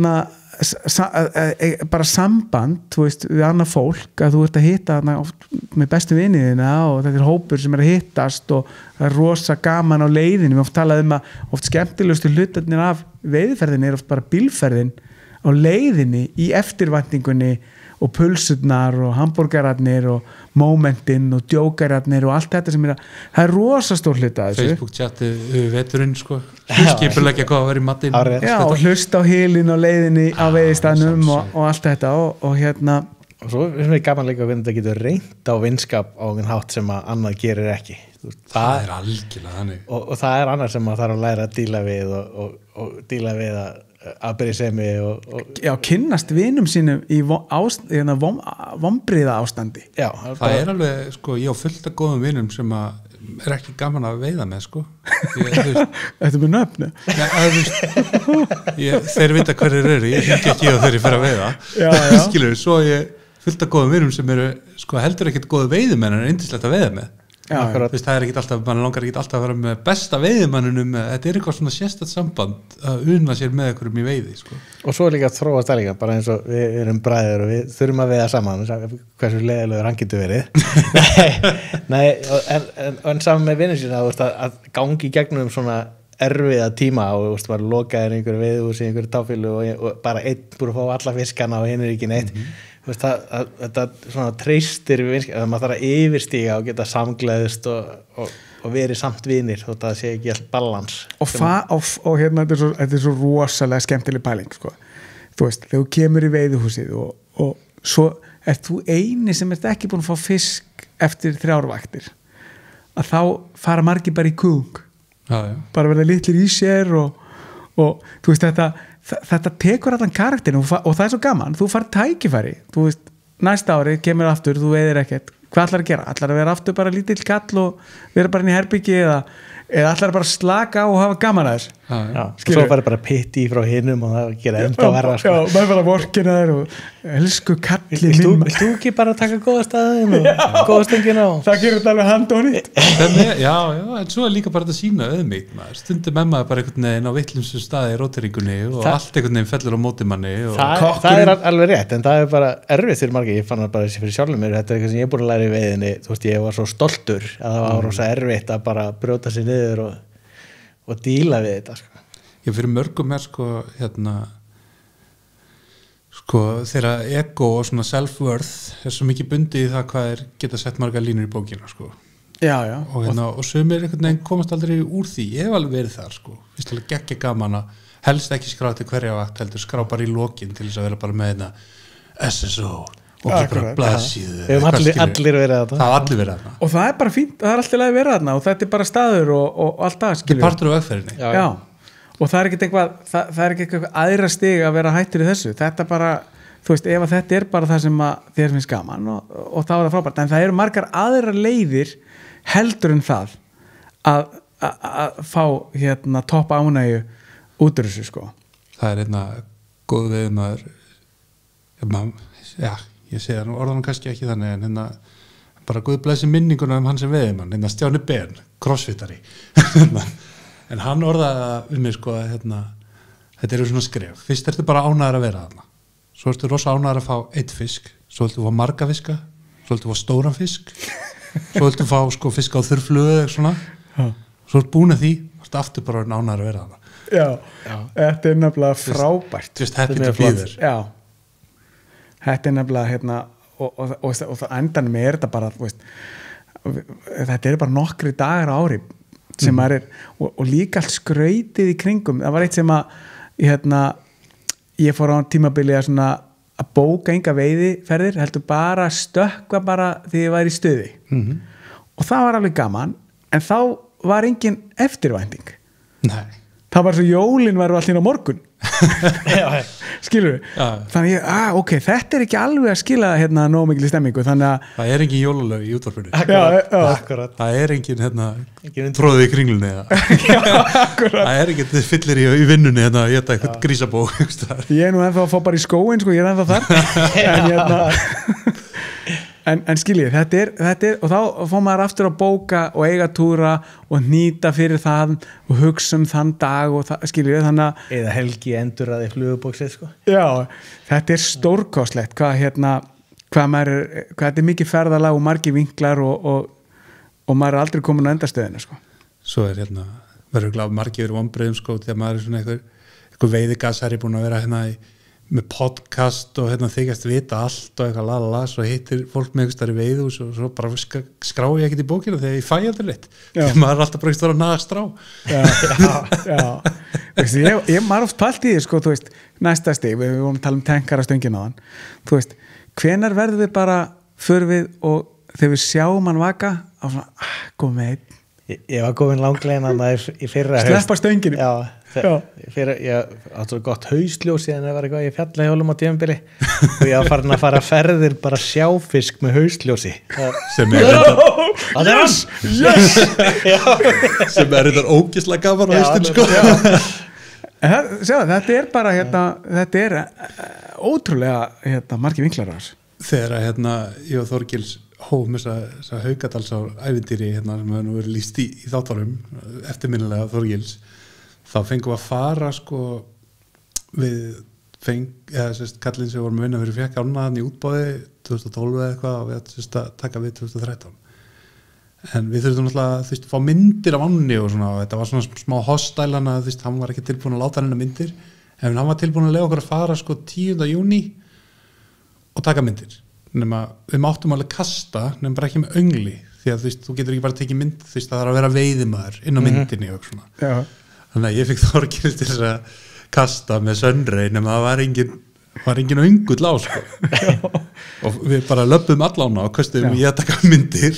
S2: bara samband þú veist, við annað fólk að þú ert að hitta með bestu viniðina og þetta er hópur sem er að hittast og það er rosa gaman á leiðinu við oft talað að oft skemmtilegustu hlutarnir af veiðferðinni er oft bara bílferðin á leiðinni í eftirvæntingunni og pulsurnar og hambúrgararnir og momentinn og djókararnir og allt þetta sem það er rosa stór hluta þessu.
S1: Facebook-chatið veturinn sko, skipulegja hvað að vera í matinn.
S2: Já, og hlusta á hylinn og leiðinni á veiðistæðnum og allt þetta og
S3: og svo finnst mér gaman líka hvernig þetta getur reynt á vinskap á einhvern hátt sem að annað gerir ekki.
S1: Það er algjörlega þannig.
S3: Og það er annað sem að þarf að læra að díla við og díla við að afbrýðisemi
S2: Já, kynnast vinum sínum í vombriða ástandi.
S3: Já,
S1: það er alveg, sko, ég á fullt af góðum vinum sem að er ekki gaman að veiða með, sko.
S2: Þetta er með nöfnu.
S1: Þeir vita hverjir eru, ég hringi ekki á þeirri fyrir að veiða. Skilur, svo ég fullt af góðum vinum sem eru, sko, heldur ekkert góðu veiðumenn en yndislegt að veiða með. Það er ekkert alltaf, mann langar ekkert alltaf að vera með besta veiðimannunum, þetta er eitthvað svona sérstætt samband að unna sér með einhverjum í veiði sko. Og
S3: svo er líka að þróast það líka bara eins og við erum bræður og við þurfum að veiða saman hversu leiðilegur hann getur verið en saman með vinnum sína að gangi í gegnum svona erfiða tíma og bara lokaðir einhverju veiðhús í einhverju táfílu og bara einn búið að fá alla fiskana og hinn er ekki neitt þetta svona treystir að maður þarf að yfirstíga og geta samgleðist og verið samt vinir þótt að það sé ekki allt balans
S2: og hérna þetta er svo rosalega skemmtileg pæling sko. Þú veist, þegar þú kemur í veiðuhúsið og svo ert þú eini sem ert ekki búin að fá fisk eftir 3 vaktir að þá fara margir bara í kung bara verða litlir í sér og þú veist þetta tekur allan karakterin og það er svo gaman, þú fær tækifæri þú veist, næsta ári kemur aftur þú veiðir ekkert, hvað ætlar að gera? Ætlar að vera aftur bara lítill kall og vera bara inn í herbyggi eða ætlar bara slaka á og hafa gaman að þess
S3: og svo fær bara pitti frá hinum og það gera enda verða sko.
S2: Já, maður bara vorkina þér og elsku kalli
S3: Vilt þú ekki bara taka góða staðin og góða stengina
S2: það gerur þetta alveg hand og nýtt
S1: Já, en svo er líka bara þetta sína auðmýtt stundum með maður bara einhvern veginn á vittlumsum staði í róteringunni og allt einhvern veginn fellur á móti manni
S3: það er alveg rétt en það er bara erfið fyrir margir ég fann það bara fyrir sjálfum mér þetta er eitthvað sem ég er búin að læra í veiðinni þú veist ég var svo stoltur að það var rosa erfitt að bara brjóta sig niður og díla við þetta sko.
S1: Ég fyrir mörgum er sko þeirra ego og svona self-worth er svo mikið bundið í það hvað geta sett margar línur í bókina sko. og sumir einhvern veginn komast aldrei úr því ég hef alveg verið þar sko. Fyrst alveg geggja gaman að helst ekki skrá til hverja vakt heldur skrá bara í lokin til þess að vera bara með þetta SSO og bara blaðsíðu
S3: við höfum allir verið að
S1: það allir verið að
S2: og það er bara fínt, það er alltaf að vera þarna og þetta er bara staður og allt það
S1: þetta er partur af vegferðinni
S2: já. Og það er ekki eitthvað aðra stig að vera hættur í þessu þetta bara, þú veist, ef þetta er bara það sem þér finnst gaman og þá er það frábært, en það eru margar aðra leiðir heldur en það að fá topp ánægju út úr þessu sko.
S1: Það er góð veiðmaður ég segi það orðanum kannski ekki þannig en bara Guð blessi minninguna hann sem veiðmann, Stjáni Ben crossfitari en hann orðaði mig sko að þetta eru svona skref fyrst ertu bara ánæður að vera þarna svo ertu rosa ánæður að fá 1 fisk svo ertu að fá marga fiska svo ertu að fá stóran fisk svo viltu fá sko fisk á þurrflugu eða svona, svo er búin að því og aftur bara nánar að vera það.
S2: Já, þetta er nefnilega frábært.
S1: Just happy to be there.
S2: Já, þetta er nefnilega hérna, og það endanum er þetta bara, þú veist, þetta er bara nokkri dagar á ári sem maður er, og líka allt skrautið í kringum. Það var eitt sem að hérna, ég fór á tímabili að svona að bóka enga veiðiferðir, heldur bara stökkva bara því ég var í stuði og það var alveg gaman, en þá var engin eftirvænting.
S1: Nei.
S2: Það var svo jólin varu allir á morgun skilur við, þannig ég, ok, þetta er ekki alveg að skila hérna nóg mikil stemmingu, þannig að
S1: það er engin jólalög í útvarpinu.
S3: Akkurat.
S1: Það er engin hérna tróðið í kringlunni það er engin fyllir í vinnunni hérna, ég þetta eitthvað grísabók.
S2: Ég er nú ennþá að fá bara í skóin sko, ég er ennþá þar en hérna en skiljið, þetta er og þá fór maður aftur að bóka og eiga túra og nýta fyrir það og hugsa þann dag og skiljið, þannig að
S3: eða helgi endur að þið flugubóksið sko.
S2: Já, þetta er stórkostlegt hvað þetta er mikið ferðalag og margir vinklar og maður er aldrei komin á endastöðina sko.
S1: Svo er hérna, verður gláð margir verið vonbrigðum sko, þegar maður er svona einhver veiðigasari búin að vera hérna með podcast og hérna þykjast vita allt og eitthvað lalala, svo hittir fólk með einhvers þar í veiðhús og svo bara skrá ég ekkert í bókina þegar ég fæ aldrei litt þegar maður er alltaf bara ekkert að naga strá. Já.
S2: Ég maður oft pælt í því sko, þú veist, næsta stig, við vorum að tala um tenkarastöngin á hann, þú veist, hvenær verðum við bara för við og þegar við sjáum hann vaka á svona, kom með einn.
S3: Ég var komin langlegin að í fyrra
S2: sleppa stönginu.
S3: Ég átt svo gott hausljós síðan það var eitthvað, ég fjallahjólum á tímabili og ég var farin að fara ferðir bara sjáfisk með hausljósi
S1: sem er sem er þetta ógislega gaman á haustin sko.
S2: Þetta er bara hérna, þetta er ótrúlega hérna, margir vinklar á þessu.
S1: Þegar hérna ég og Þorgils hófum þessa Haukadals á ævintýri hérna sem hefur nú verið lýst í þáttunum eftirminnilega Þorgils, þá fengum við að fara sko kallinn sem vorum að vinna fyrir fékk ánaðan í útbóði 2012 eða eitthvað og við ættum að taka við 2013 en við þurftum alltaf að fá myndir af ánni og svona, og þetta var svona smá hostile hann að hann var ekki tilbúin að láta hennar myndir en hann var tilbúin að lega okkur að fara sko 10. júní og taka myndir nema við máttum alveg kasta nema bara ekki með öngli því að þú getur ekki bara tekið mynd það þarf að vera veiðimaður inn á myndinni og svona. Þannig að ég fikk Þorgils til þess að kasta með sönrein nema það var engin öngull á sko. Og við bara löpum allána og köstum ég að taka myndir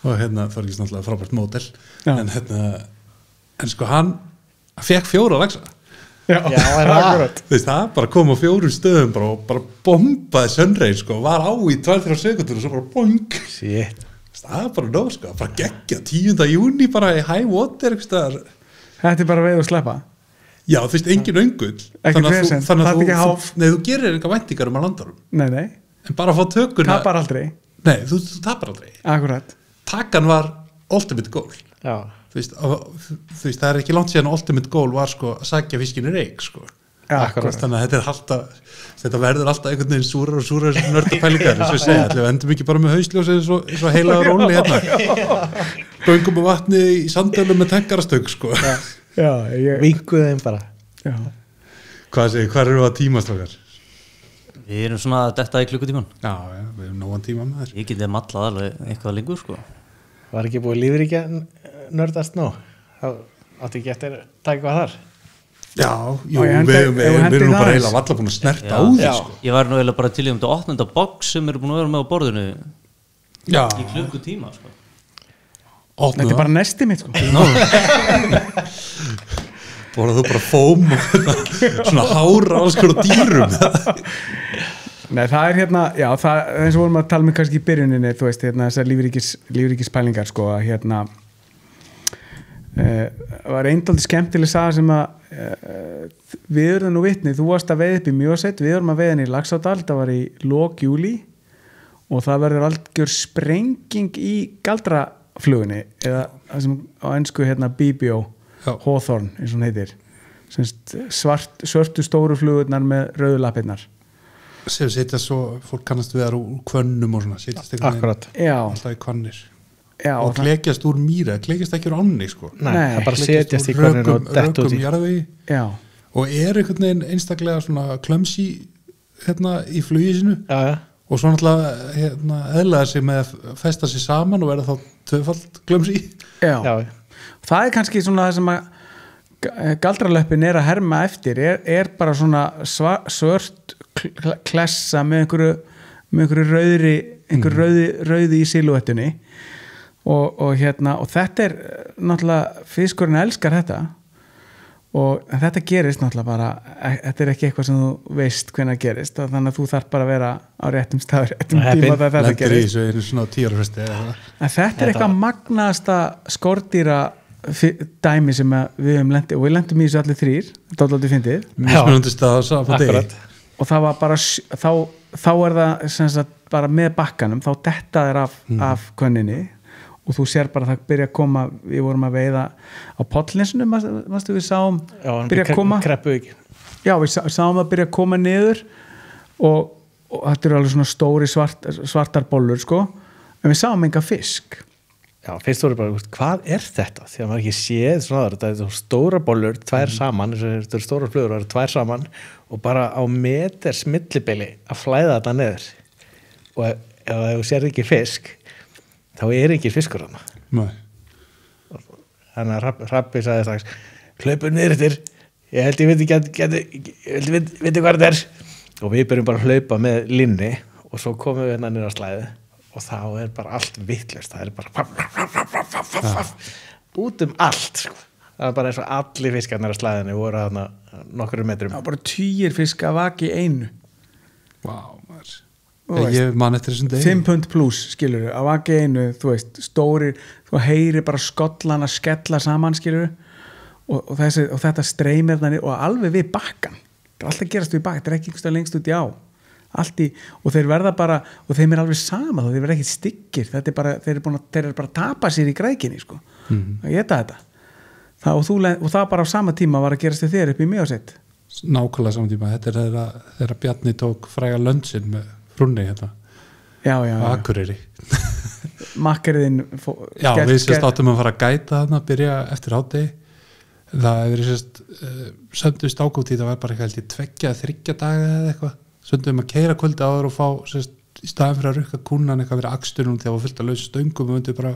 S1: og hérna Þorgils náttúrulega frábært módel en sko hann fekk 4 laxa. Það bara kom á 4 stöðum bara bombaði sönrein sko, var á í 2-3 sekundur og svo bara boing. Það bara nóg sko, bara geggja 10. júní bara í high water eitthvað.
S2: Þetta er bara veið og sleppa.
S1: Já, þú veist, engin öngull. Þannig að þú gerir eitthvað væntingar að landarum.
S2: Nei.
S1: En bara að fá tökuna.
S2: Tapar aldrei.
S1: Nei, þú tapar aldrei.
S2: Akkurat.
S1: Takan var ultimate goal.
S2: Já.
S1: Þú veist, það er ekki langt síðan ultimate goal var sko að sækja fiskinu reik sko.
S2: Akkurat.
S1: Þannig að þetta verður alltaf einhvern veginn súrar og súrar nördapælingar eins og ég segja, við endum ekki bara með hausljósi eins og heila róli hérna göngum á vatni í sandölum með tenkarastöng sko.
S3: Vinkuð þeim bara.
S1: Hvað eru það tímastrákar?
S4: Við erum svona að detta í klukkutíman.
S1: Já, við erum nógan tíma með þér.
S4: Ég getið mallað alveg eitthvað lengur sko.
S3: Var ekki búið lífríkja nördast nú? Átti ekki eftir taka eitthvað þar?
S1: Já, við erum nú bara eiginlega valla búin að snerta á því sko.
S4: Ég var nú eiginlega bara til að opna box sem eru búin að vera með á borðinu í klukkutíma sko.
S2: Þetta er bara nesti mitt sko.
S1: Borðað þú bara fóm og svona hára alls konar dýrum.
S2: Nei, það er hérna, já, það eins og vorum að tala með kannski í byrjuninni, þú veist, hérna þessar lífríkispælingar sko, að hérna var eindáldi skemmtileg saga sem að við erum nú vitni, þú varst að veiða upp í Mjósveit, við erum að veiða í Laxárdal, það var í lok júlí og það verður algjör sprenging í galdraflugunni eða það sem á ensku hérna BBO, Hawthorne eins og hún heitir, svörtu stóru flugurnar með rauðu lappirnar
S1: sem setja svo, fólk kannast við þar úr kvönnum og svona, setjast
S3: Akkurat.
S1: Alltaf í kvannir
S2: Já,
S1: og klekjast úr mýra, klekjast ekki úr ánni sko.
S3: Nei, það bara
S1: Klekjast
S3: setjast í
S1: úr
S3: hvernig og dett út
S1: rökum
S3: í
S1: jarðvegi
S2: já,
S1: og einhvern veginn einstaklega svona klömsi í flugi sinu
S3: já,
S1: og svo náttúrulega eðlaða sig með að festa sig saman og verða þá tvöfald klömsi
S2: já.
S3: já,
S2: Það kannski svona það sem að galdralöppin að herma eftir er bara svona svört klessa með einhverju rauði í silúettunni og þetta náttúrulega fiskurinn elskar þetta og þetta gerist náttúrulega bara, þetta ekki eitthvað sem þú veist hvenær gerist, þannig að þú þarf bara að vera á réttum stað, réttum tíma þegar þetta
S1: lendir í
S2: gerist.
S1: þessu einu svona 10 ára fresti
S2: En þetta eitthvað magnaðasta skordýra dæmi sem við höfum lendið og við lendum í þessu allir 3, þetta er alveg fyndið
S1: mismunandi stað á sama degi
S3: akkurat.
S2: og það var bara þá er það sem sagt bara með bakkanum, þá detta þér af könninni og þú sér bara það byrja að koma, við vorum að veiða á Pollnisunum, við sáum byrja að koma
S3: Kreppuvík.
S2: já, við sáum að byrja að koma niður og þetta eru alveg svona stóri svartar bollur sko, en við sáum enga fisk.
S3: Já, fyrst voru bara, hvað er þetta? Því að maður ekki séð svona þetta er stóra bollur, 2 saman, þetta eru stóra flugur, það eru 2 saman og bara á meters millibili að flæða þetta niður og ef þú sér ekki fisk þá er ekki fiskur þarna.
S1: Nei.
S3: Þannig að Hrabbi sagði strax, hlaupum niður eftir, ég held ég veit hvað þetta er og við byrjum bara að hlaupa með linni og svo komum við hérna niður á slæði og þá er bara allt vitlaust, það er bara út allt sko. Það er bara eins og allir fiskarnir á slæðinu voru þarna nokkrum metrum.
S2: Það var bara 10 fisk að vaki einu.
S1: Vá, ég man eftir þessum degi
S2: 5 pund plus, skilur að vaki einu, þú veist, stórir þú heyrir bara skollan að skella saman, skilur og þetta streymir þannig og alveg við bakkan, það er alltaf gerast við bakkan, þetta er ekki einhverstað lengst út í á og þeir verða bara og þeim er alveg sama, þeir verða ekki styggir, þetta er bara, þeir eru bara að tapa sér í grækinni, sko að geta þetta og það bara á sama tíma var að gerast þér upp í Mývatnssveit.
S1: Nákvæmlega saman tíma, þetta er þegar Bjarni tók fræga lönnsinn með frunni hérna
S2: já.
S1: á Akureyri
S2: makkariðinn
S1: já, við sérst áttum að fara að gæta þarna, byrja eftir hádegi það hefur sérst söndust ágótt í það var bara ekki 2-3 daga eða eitthvað söndum að keyra kvöldi áður og fá sérst, í staðin fyrir að rukka kúnnan eitthvað verið aksturinn þegar það var fullt að lausa stöngum við myndum bara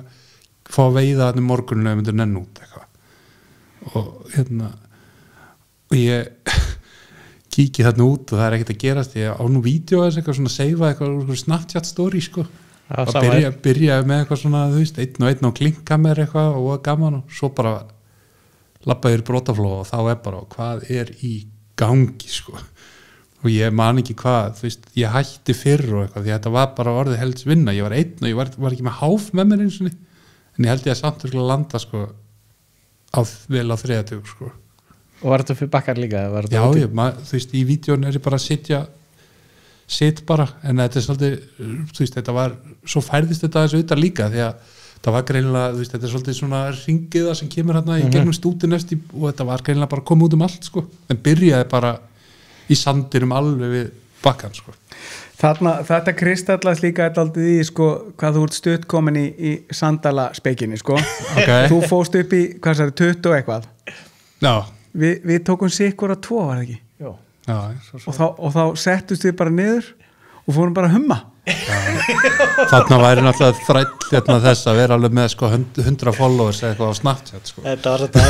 S1: fá að veiða þannig morguninu við myndum nenn út eitthvað og ég kíki þarna út og það er ekkert að gerast ég á nú vídeo eða eitthvað svona seifa eitthvað Snapchat story sko að byrja með eitthvað svona þú veist, einn og klinka með eitthvað og gaman og svo bara labba yfir brotaflóð og þá er bara hvað er í gangi sko og ég man ekki hvað, þú veist, ég hætti fyrr og eitthvað, því að þetta var bara orðið helds vinna ég var einn og ég var ekki með háf með mér eins og en ég held ég að samt að landa sko vel á 30 sko.
S3: Og var þetta fyrir bakkar líka?
S1: Já, þú veist, í vídjón er ég bara að sitt bara, en þetta er svolítið þú veist, þetta var, svo færðist þetta þessu utan líka, því að það var greinilega, þú veist, þetta er svolítið svona ringiða sem kemur hérna í gegnum stútinest og þetta var greinilega bara komið út allt sko, en byrjaði bara í sandirum alveg við bakkan sko.
S2: Þetta kristallast líka aldrei í sko, hvað þú ert stutt komin í sandala speikinni sko.
S1: Okay.
S2: Þú fóst upp í, hvað það er, 20 og eitthvað
S1: Já.
S2: Við tókum sikkur að 2, var það ekki?
S3: Jó.
S1: Já.
S2: Og þá settust við bara niður og fórum bara að humma.
S1: Þarna væri náttúrulega þræll þess að vera alveg með sko 100 followers eða eitthvað á Snapchat sko.
S3: Þetta var þetta,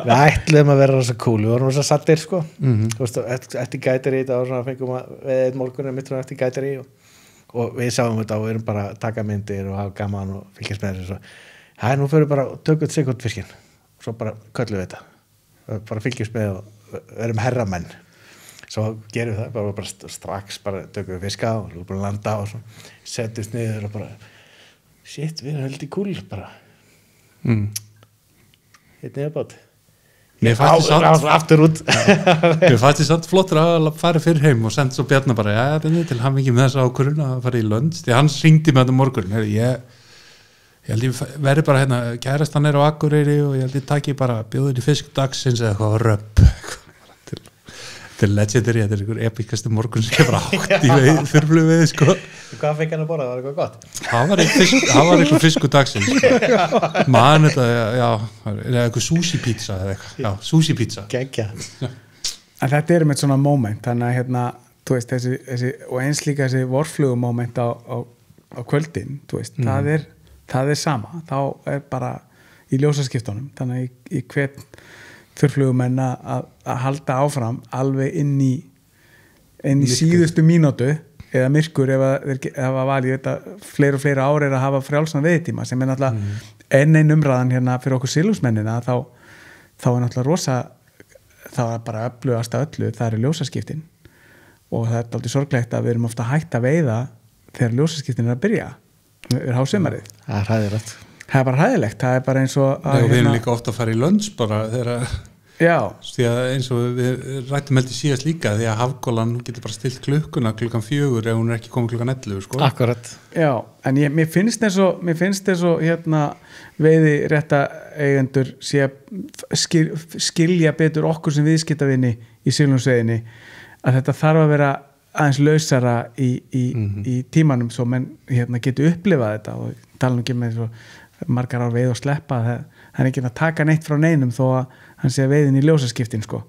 S3: við ætlum að vera rosa cool, við vorum rosa sattir sko, þú veist, eftir gætari það var svona, fengum við einn morgun mitt frá eftir gætari og við sáum þetta og við erum bara að taka myndir og hafa gaman og fylgjast með þessu svo nú fyrir bara að tökja sikurt fiskinn og svo bara köllum við þetta bara fylgjast með og erum herramenn. Svo gerum við það, bara strax bara tökum við fiska og við bara landa og svo settust niður og bara shit, við erum heldur cool bara hérna er bát
S1: Mér
S3: aftur út
S1: Mér fannst þið samt flottur að fara fyrir heim og senda svo Bjarna bara, já, Bjarni, til hann ekki með þessa ákvörðun að fara í Lönns, því hann hringdi með þetta morgun ég held ég verði bara hérna, kærastan er á Akureyri og ég held ég taki bara bjóðin í fisk dagsins eða eitthvað röpp Þetta er legendary, þetta er einhver epikasti morgun sem ég bara átt í þurflug við sko.
S3: Hvað fekk hann að borða, var eitthvað gott?
S1: Það var eitthvað fiskur dagsins sko. Man þetta, já eitthvað sushi pizza eða eitthvað, já, sushi pizza
S3: Gekkja.
S2: En þetta er með svona moment, þannig að hérna, þú veist, þessi og eins líka þessi vorflugu moment á kvöldin, þú veist, það er sama, þá er bara í ljósaskiptunum, þannig að í hvern þurrflugumenn að halda áfram alveg inn í síðustu mínútu eða myrkur ef að valið þetta fleiri og fleiri ári að hafa frjálsan veiðtíma sem er náttúrulega ein umræðan hérna fyrir okkur silungsmennina þá er náttúrulega rosa þá er bara öflugast að öllu það eru ljósaskiptin og það er aldrei sorglegt að við erum ofta hægt að veiða þegar ljósaskiptin er að byrja við hásumarið.
S3: Það er hræðilegt.
S2: Það er bara hræðilegt, það er bara eins og að
S1: við erum líka ofta að fara í lunch bara þegar því að eins og við rættum heldur síðast líka því að hafgólan getur bara stilt klukkuna 4:00 ef hún er ekki komið 11:00 sko.
S3: Akkurat.
S2: Já, en mér finnst eins og hérna veiði rétta eigendur sé að skilja betur okkur sem viðskiptavinni í silungsveiðinni að þetta þarf að vera aðeins lausara í tímanum svo menn hérna getur upplifað þetta og tala ekki með svo margar ár veið og sleppa það er ekki að taka neitt frá neinum þó að hann sé að veiðin í ljósaskiptin sko.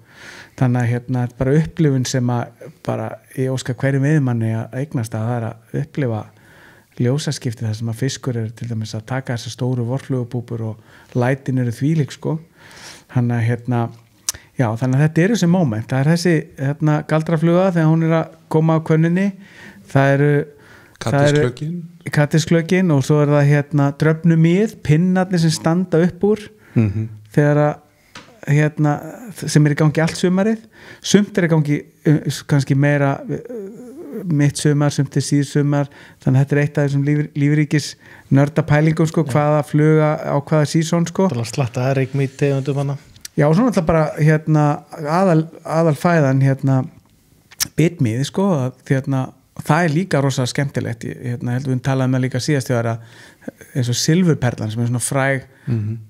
S2: Þannig að hérna bara upplifun sem að bara ég óska hverjum veiðmanni að eignast að það er að upplifa ljósaskipti þar sem að fiskur er til dæmis að taka þessar stóru vorflugubúpur og lætin eru þvílík sko. Þannig að hérna já, þannig að þetta eru þessi moment, það er þessi hérna galdrafluga þegar hún er að koma á könninni, það eru kattisklökin og svo er það hérna dröfnumið, pinnarnir sem standa upp úr þegar að hérna, sem er í gangi allt sumarið, sumt er í gangi kannski meira mitt sumar, sumt er síðsumar þannig að þetta er eitt af þessum lífríkis nördapælingum sko, hvaða fluga á hvaða sísón sko.
S3: Slatta rigmít tegundum hana.
S2: Já, og svona alltaf bara hérna aðal fæðan hérna bitmið sko, hérna það er líka rosa skemmtilegt hérna heldur við talaðum með líka síðast þegar eins og silfurperlan sem er svona fræg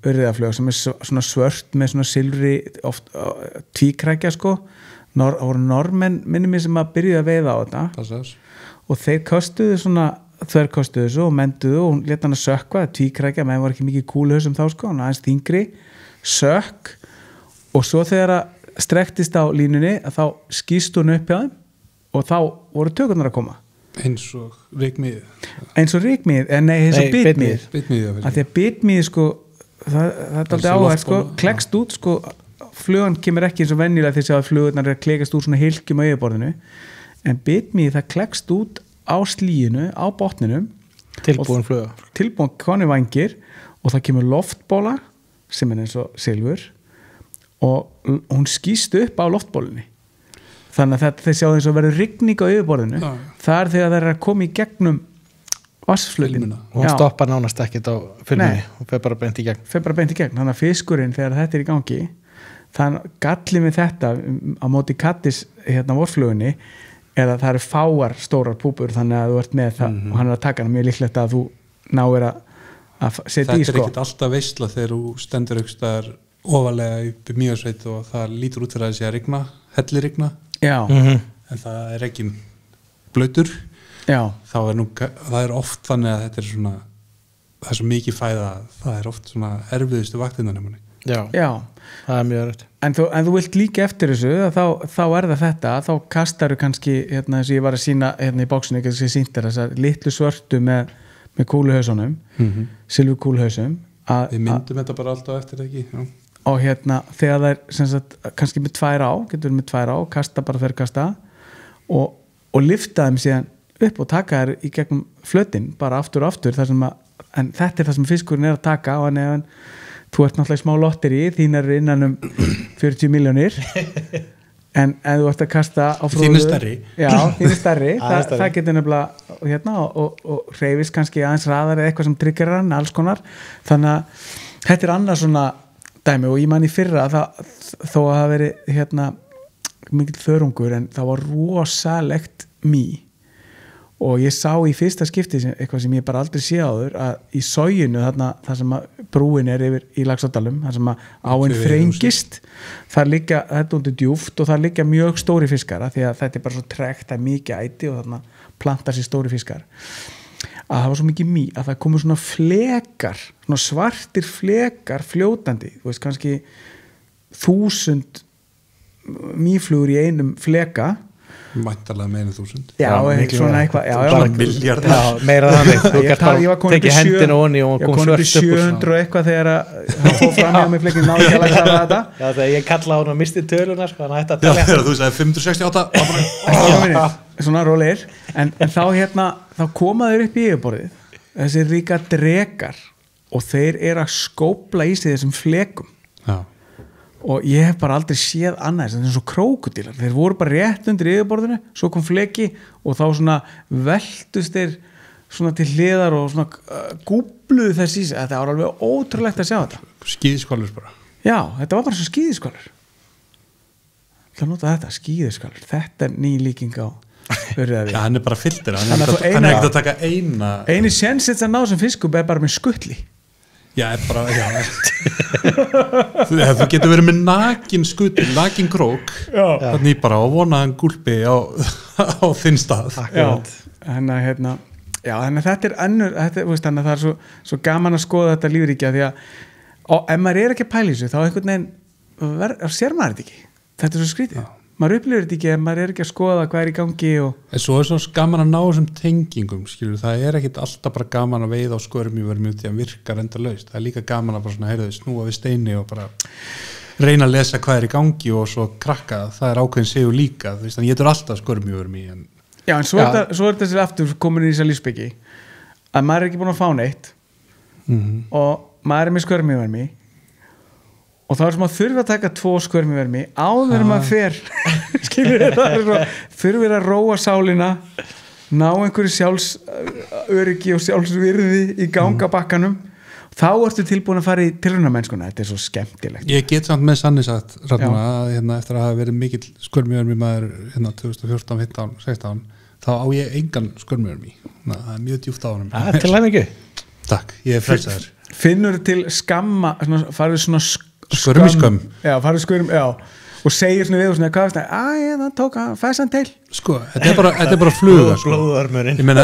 S2: urriðaflug sem er svona svört með svona silfri oft tvíkrækja sko voru normenn minnum ég sem að byrjuði að veiða á þetta og þeir kostuðu svona þverkostuðu þessu og menduðu og hún leta hann að sökkva tvíkrækja, menn var ekki mikið kúluhausum þá sko, hann aðeins þingri sökk og svo þegar að strektist á línunni að þá skýst hún upp hjá þeim og þá voru tökurnar að koma
S1: eins og rykmið
S2: eins og bitmið af því að bitmið sko það er aldrei áhægt sko klekst út sko, flugan kemur ekki eins og venjulega því að flugurnar er að klekast út svona hilkjum á yfirborðinu en bitmið það klekst út á slíinu á botninum
S3: tilbúin fluga
S2: tilbúin koni vangir og það kemur loftbóla sem er eins og silfur og hún skýst upp á loftbólunni þannig að þeir sjá þess að verður rigning á yfirborðinu það er þegar það er að koma í gegnum vassflutin
S3: og hún stoppar nánast ekkert á filminni og fer bara beint í gegn
S2: þannig að fiskurinn þegar þetta er í gangi þannig gallið með þetta á móti kattis hérna vorflugunni er að það eru fáar stórar púpur þannig að þú ert með það og hann er að taka hann mjög líklegt að þú náir að setja í sko
S1: þetta er ekkert alltaf veisla þegar þú stendur aukstaðar ofalega upp í Mývatnssveit og það lítur út fyrir að það sé að rigna hellirigna en það er ekki blautur þá er það er oft þannig að þetta er svona það er svo mikið fæða það er oft svona erfiðustu vaktinanum
S2: já,
S3: það er mjög rætt
S2: en þú vilt líka eftir þessu þá er það þetta, þá kastaru kannski hérna eins og ég var að sína hérna í bóksinu ekki að ég sýnt þessar litlu svörtu með kúluhausunum silfurkúluhausum
S1: við myndum þetta bara alltaf eftir ekki
S2: og hérna þegar það er sem sagt, kannski með 2 á, getur með 2 á kasta bara þeir kasta og lyfta þeim síðan upp og taka þær í gegnum flötin, bara aftur og aftur en þetta er það sem fiskurinn er að taka og en þú ert náttúrulega smá lotteri þín er innan 40 milljónir en ef þú ert að kasta á fróðu þín er stærri það getur nefnilega hérna, og hreyfist kannski aðeins raðar eða eitthvað sem triggerar hann, alls konar þannig að þetta er annars svona dæmi og ég man í fyrra þó að það veri hérna mikill þörungur en það var rosalegt mý og ég sá í fyrsta skipti eitthvað sem ég bara aldrei sé áður að í soginu þarna þar sem að brúin er yfir í Laxárdalum þar sem að áin þrengist þar liggja, þetta undir djúpt og þar liggja mjög stóri fiskar því að þetta er bara svo tregt, það er mikið æti og þarna plantar sér stóri fiskar að það var svo mikið að það komu svona flekar, svona svartir flekar fljótandi, þú veist kannski 1000 mýflugur í einum fleka
S1: Væntanlega meira en 1000
S2: Já, svona eitthvað
S3: bara
S1: milljarðar.
S3: Já, meira þannig þú gætt bara tekið hendina onni og kom svört upp
S2: 700 og eitthvað þegar hann fór fram hjá mig flekin náðu ekki að læsa þetta
S3: Já, þegar ég kalla á hann og misti tölunar sko, hann hætti að
S1: Já,
S3: telja
S1: þegar þú sagði 568
S2: svona rólegir en þá koma þeir upp í yfirborðið þessi ríka drekar og þeir eru að skópla í sig þessum flekum
S1: Já
S2: og ég hef bara aldrei séð annað eins og krókudílar, þeir voru bara rétt undir yfirborðinu, svo kom fleki og þá svona veltust þeir svona til hliðar og svona gúbluðu þess í sig, þetta var alveg ótrúlegt að sjá þetta
S1: Skíðiskvalur bara
S2: Já, þetta var bara svo skíðiskvalur Það nota þetta, skíðiskvalur þetta er ný líking á
S1: Já, hann er bara fylltir, hann
S2: Þannig að
S1: er ekkert að taka
S2: eini sénsins að ná sem fiskum er bara með skuttli
S1: Já, bara, þú getur verið með nakin krók þannig bara að vona hann gúlpi á þinn stað
S2: þannig að þetta er önnur þannig að það er svo gaman að skoða þetta lífríkja því að ef maður er ekki að pæla í þessu þá einhvern veginn sér maður þetta ekki þetta er svo skrítið maður upplifir þetta ekki ef maður er ekki að skoða hvað er í gangi
S1: en svo er svo gaman að ná þessum tengingum skilur, það er ekkit alltaf bara gaman að veiða á skörmjövermi út í að virkar endalaust það er líka gaman að bara svona, heyrðu, snúa við steini og bara reyna að lesa hvað er í gangi og svo krakka, það er ákveðin segjur líka, þú veist, þannig ég getur alltaf skörmjövermi
S2: Já, en svo er þessi aftur komin í þessa lífsbyggi að maður er ekki búin að fá neitt og maður er með skörmjövermi og þá er sem að þurfa að taka 2 skörmjövermi áður maður fer skilur þetta þurfir að róa sálina ná einhverju sjálfsöryggi og sjálfsvirði í gangabakkanum þá ertu tilbúin að fara í tilraunamennskuna þetta er svo skemmtilegt
S1: Ég get samt með sannig sagt eftir að hafa verið mikill skörmjövermi maður 2014, 15, 16 þá á ég engan skörmjövermi það er mjög djúpt á honum
S3: Til hann ekki
S1: Takk, ég er frelsaður
S2: Finnur til skamma farið svona
S1: skörmiskömm
S2: Já, farið skörm, já og segir svona við og svona hvað veist það tók að fessan til
S1: sko, þetta er bara fluga sko.
S3: Blóðormurinn
S1: Ég meina,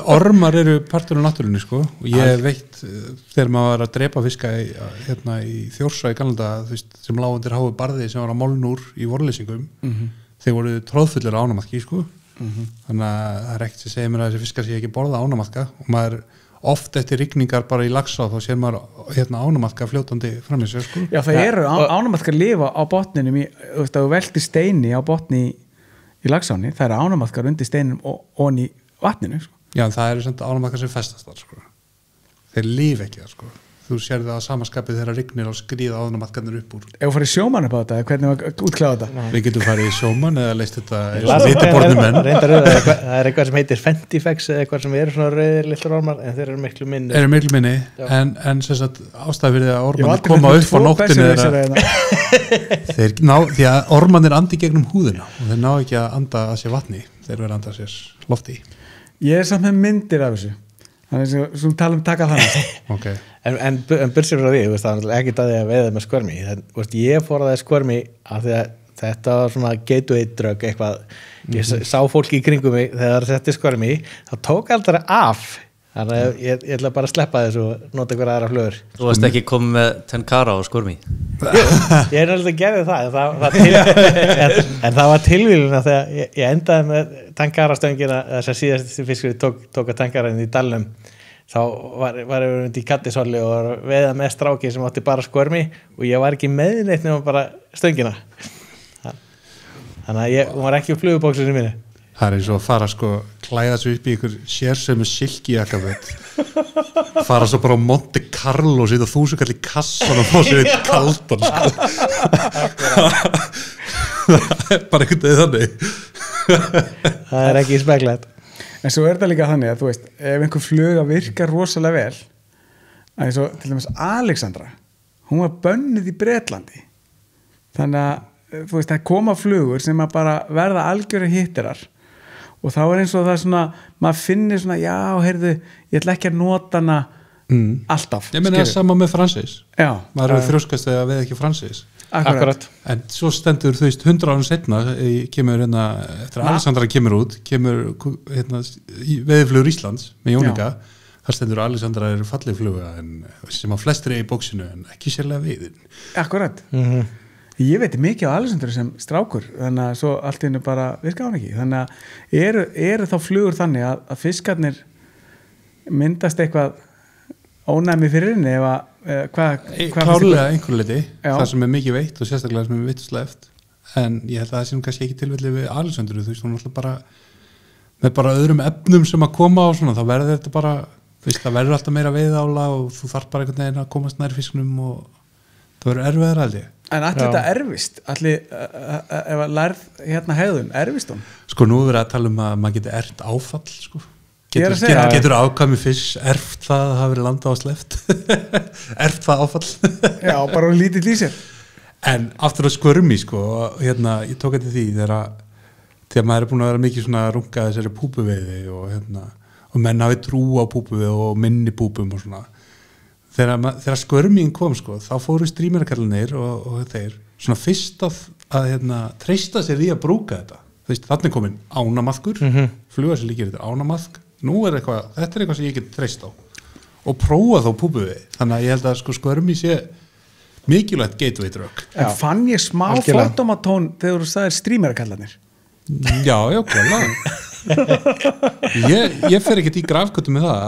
S1: ormar eru partur af náttúrunni sko og ég veit þegar maður var að drepa fiska í Þjórsá í Kanada sem lág undir háu barði sem var að molnúr í vorleysingum þeir voru tróðfullir á ánamaðki sko þannig að það er ekkert sem segir mér að þessi fiskar sé ekki borða ánamaðka og maður oft eftir rigningar bara í Laxá þá sér maður ánamaðka fljótandi fram í sér sko.
S2: Já, það eru ánamaðkar lifa á botninum þú veist að þú veltir steini á botni í Laxáni, það eru ánamaðkar undir steinum og onni vatninu sko.
S1: Já, en það eru samt ánamaðkar sem festast þar sko. Þeir líf ekki það sko. Þú sér það á samaskapið þegar rignir og skríða ánamaðkarnir upp úr
S2: Ef þú farið sjómann upp á þetta, hvernig var útkláða þetta?
S1: Við getum farið í sjómann eða leist þetta vitiborðnum menn
S3: Það er eitthvað sem heitir Fentifex eða eitthvað sem eru svona rauðir litlar ormar en þeir eru miklu minni
S1: en sem sagt ástæða fyrir að ormanir koma upp á nóttinni því að ormanir andi gegnum húðina og þeir ná ekki að anda að sér vatni þeir verða að anda að sér lofti
S2: Ég er samt með myndir af þessu þannig sem talum taka þannig
S1: okay.
S3: En byrjum frá því, það er ekki það að veiða með skvörmi ég forðaði skvörmi af því að þetta var svona gateway drug eitthvað, ég sá fólki í kringum mig þegar það setti skvörmi þá tók aldrei af þannig að ég ætla bara að sleppa þessu og nota einhverja aðra flögur
S4: Þú varst ekki komið með tenkara á skvörmi
S3: Ég er náttúrulega að gera það en það var tilvílun að þegar ég endaði með tenkarastöngina þess að síðast fiskur tók að tenkarinn í dalnum þá var ég í Kattisholli og veiða með stráki sem átti bara skvörmi og ég var ekki með neitt nema bara stöngina þannig að hún var ekki á flugubóksinu mínu
S1: Það er eins og að fara sko klæða svo upp í ykkur sérsömu silkijakaföt fara svo bara á Monte Carlo og sýta 1000 kall í kassan og fá sér eitt kaldan sko. Það er bara einhvern veginn þannig
S3: Það er ekki speklætt
S2: En svo er þetta líka þannig að þú veist ef einhver fluga virkar rosalega vel að eins og til dæmis Alexandra hún var bönnuð í Bretlandi þannig að þú veist það koma flugur sem að bara verða algjöru hittirar og þá eins og það svona maður finnir svona, já, heyrðu ég ætla ekki að nota hana alltaf
S1: Ég meina það sama með Francis
S2: já,
S1: maður eru þrjóskast þegar við ekki Francis
S2: akkurat.
S1: en svo stendur þú veist 100 árum setna kemur hérna, eftir að Alexandra kemur hérna Veiðiflugur Íslands með Jónika þar stendur að Alexandra er falleg fluga sem að flestir er í bóksinu en ekki sérlega veiðin
S2: akkurat ég veit mikið á Alexandru sem strákur þannig að svo allt í hennu bara virka hann ekki þannig að eru þá flugur þannig að fiskarnir myndast eitthvað ónæmi fyrir henni
S1: klárlega einhverju leiti það sem er mikið veitt og sérstaklega sem er vittuslega en ég held að það sem kannski ekki tilfelli við Alexandru, þú veist, hún alltaf bara með bara öðrum efnum sem að koma á svona, þá verður þetta bara það verður alltaf meira veiðála og þú þarf bara einhvern veginn að komast nær fiskunum og það verður erfiðar aldrei
S2: En allir þetta erfist ef að lærð hérna hegðun, erfist hún?
S1: Sko nú verður að tala um að maður geti erft áfall sko Getur ákvæmi fisk erft það að hafa verið landa á sleft erft það áfall
S2: Já, bara lítið lýsir
S1: En aftur að skvörmi sko hérna, ég tók eftir því þegar maður er búin að vera mikið svona að runga þessari púpuveiði og menn hafi trú á púpuveiði og minni púpum og svona þegar skvörmín kom sko þá fóru strímerakallinir og þeir svona fyrst að treysta sér í að brúka þetta þannig komin ánamaðkur fluga sér líkir þetta ánamaðk þetta er eitthvað sem ég get treyst á og prófa þá púpuveiði þannig að ég held að sko skvörmi sé mikilvægt gateway drug
S2: En fann ég smá fordómatón þegar þú sagðir strímerakallanir
S1: Já, klálega ég fer ekkert í grafgötu með það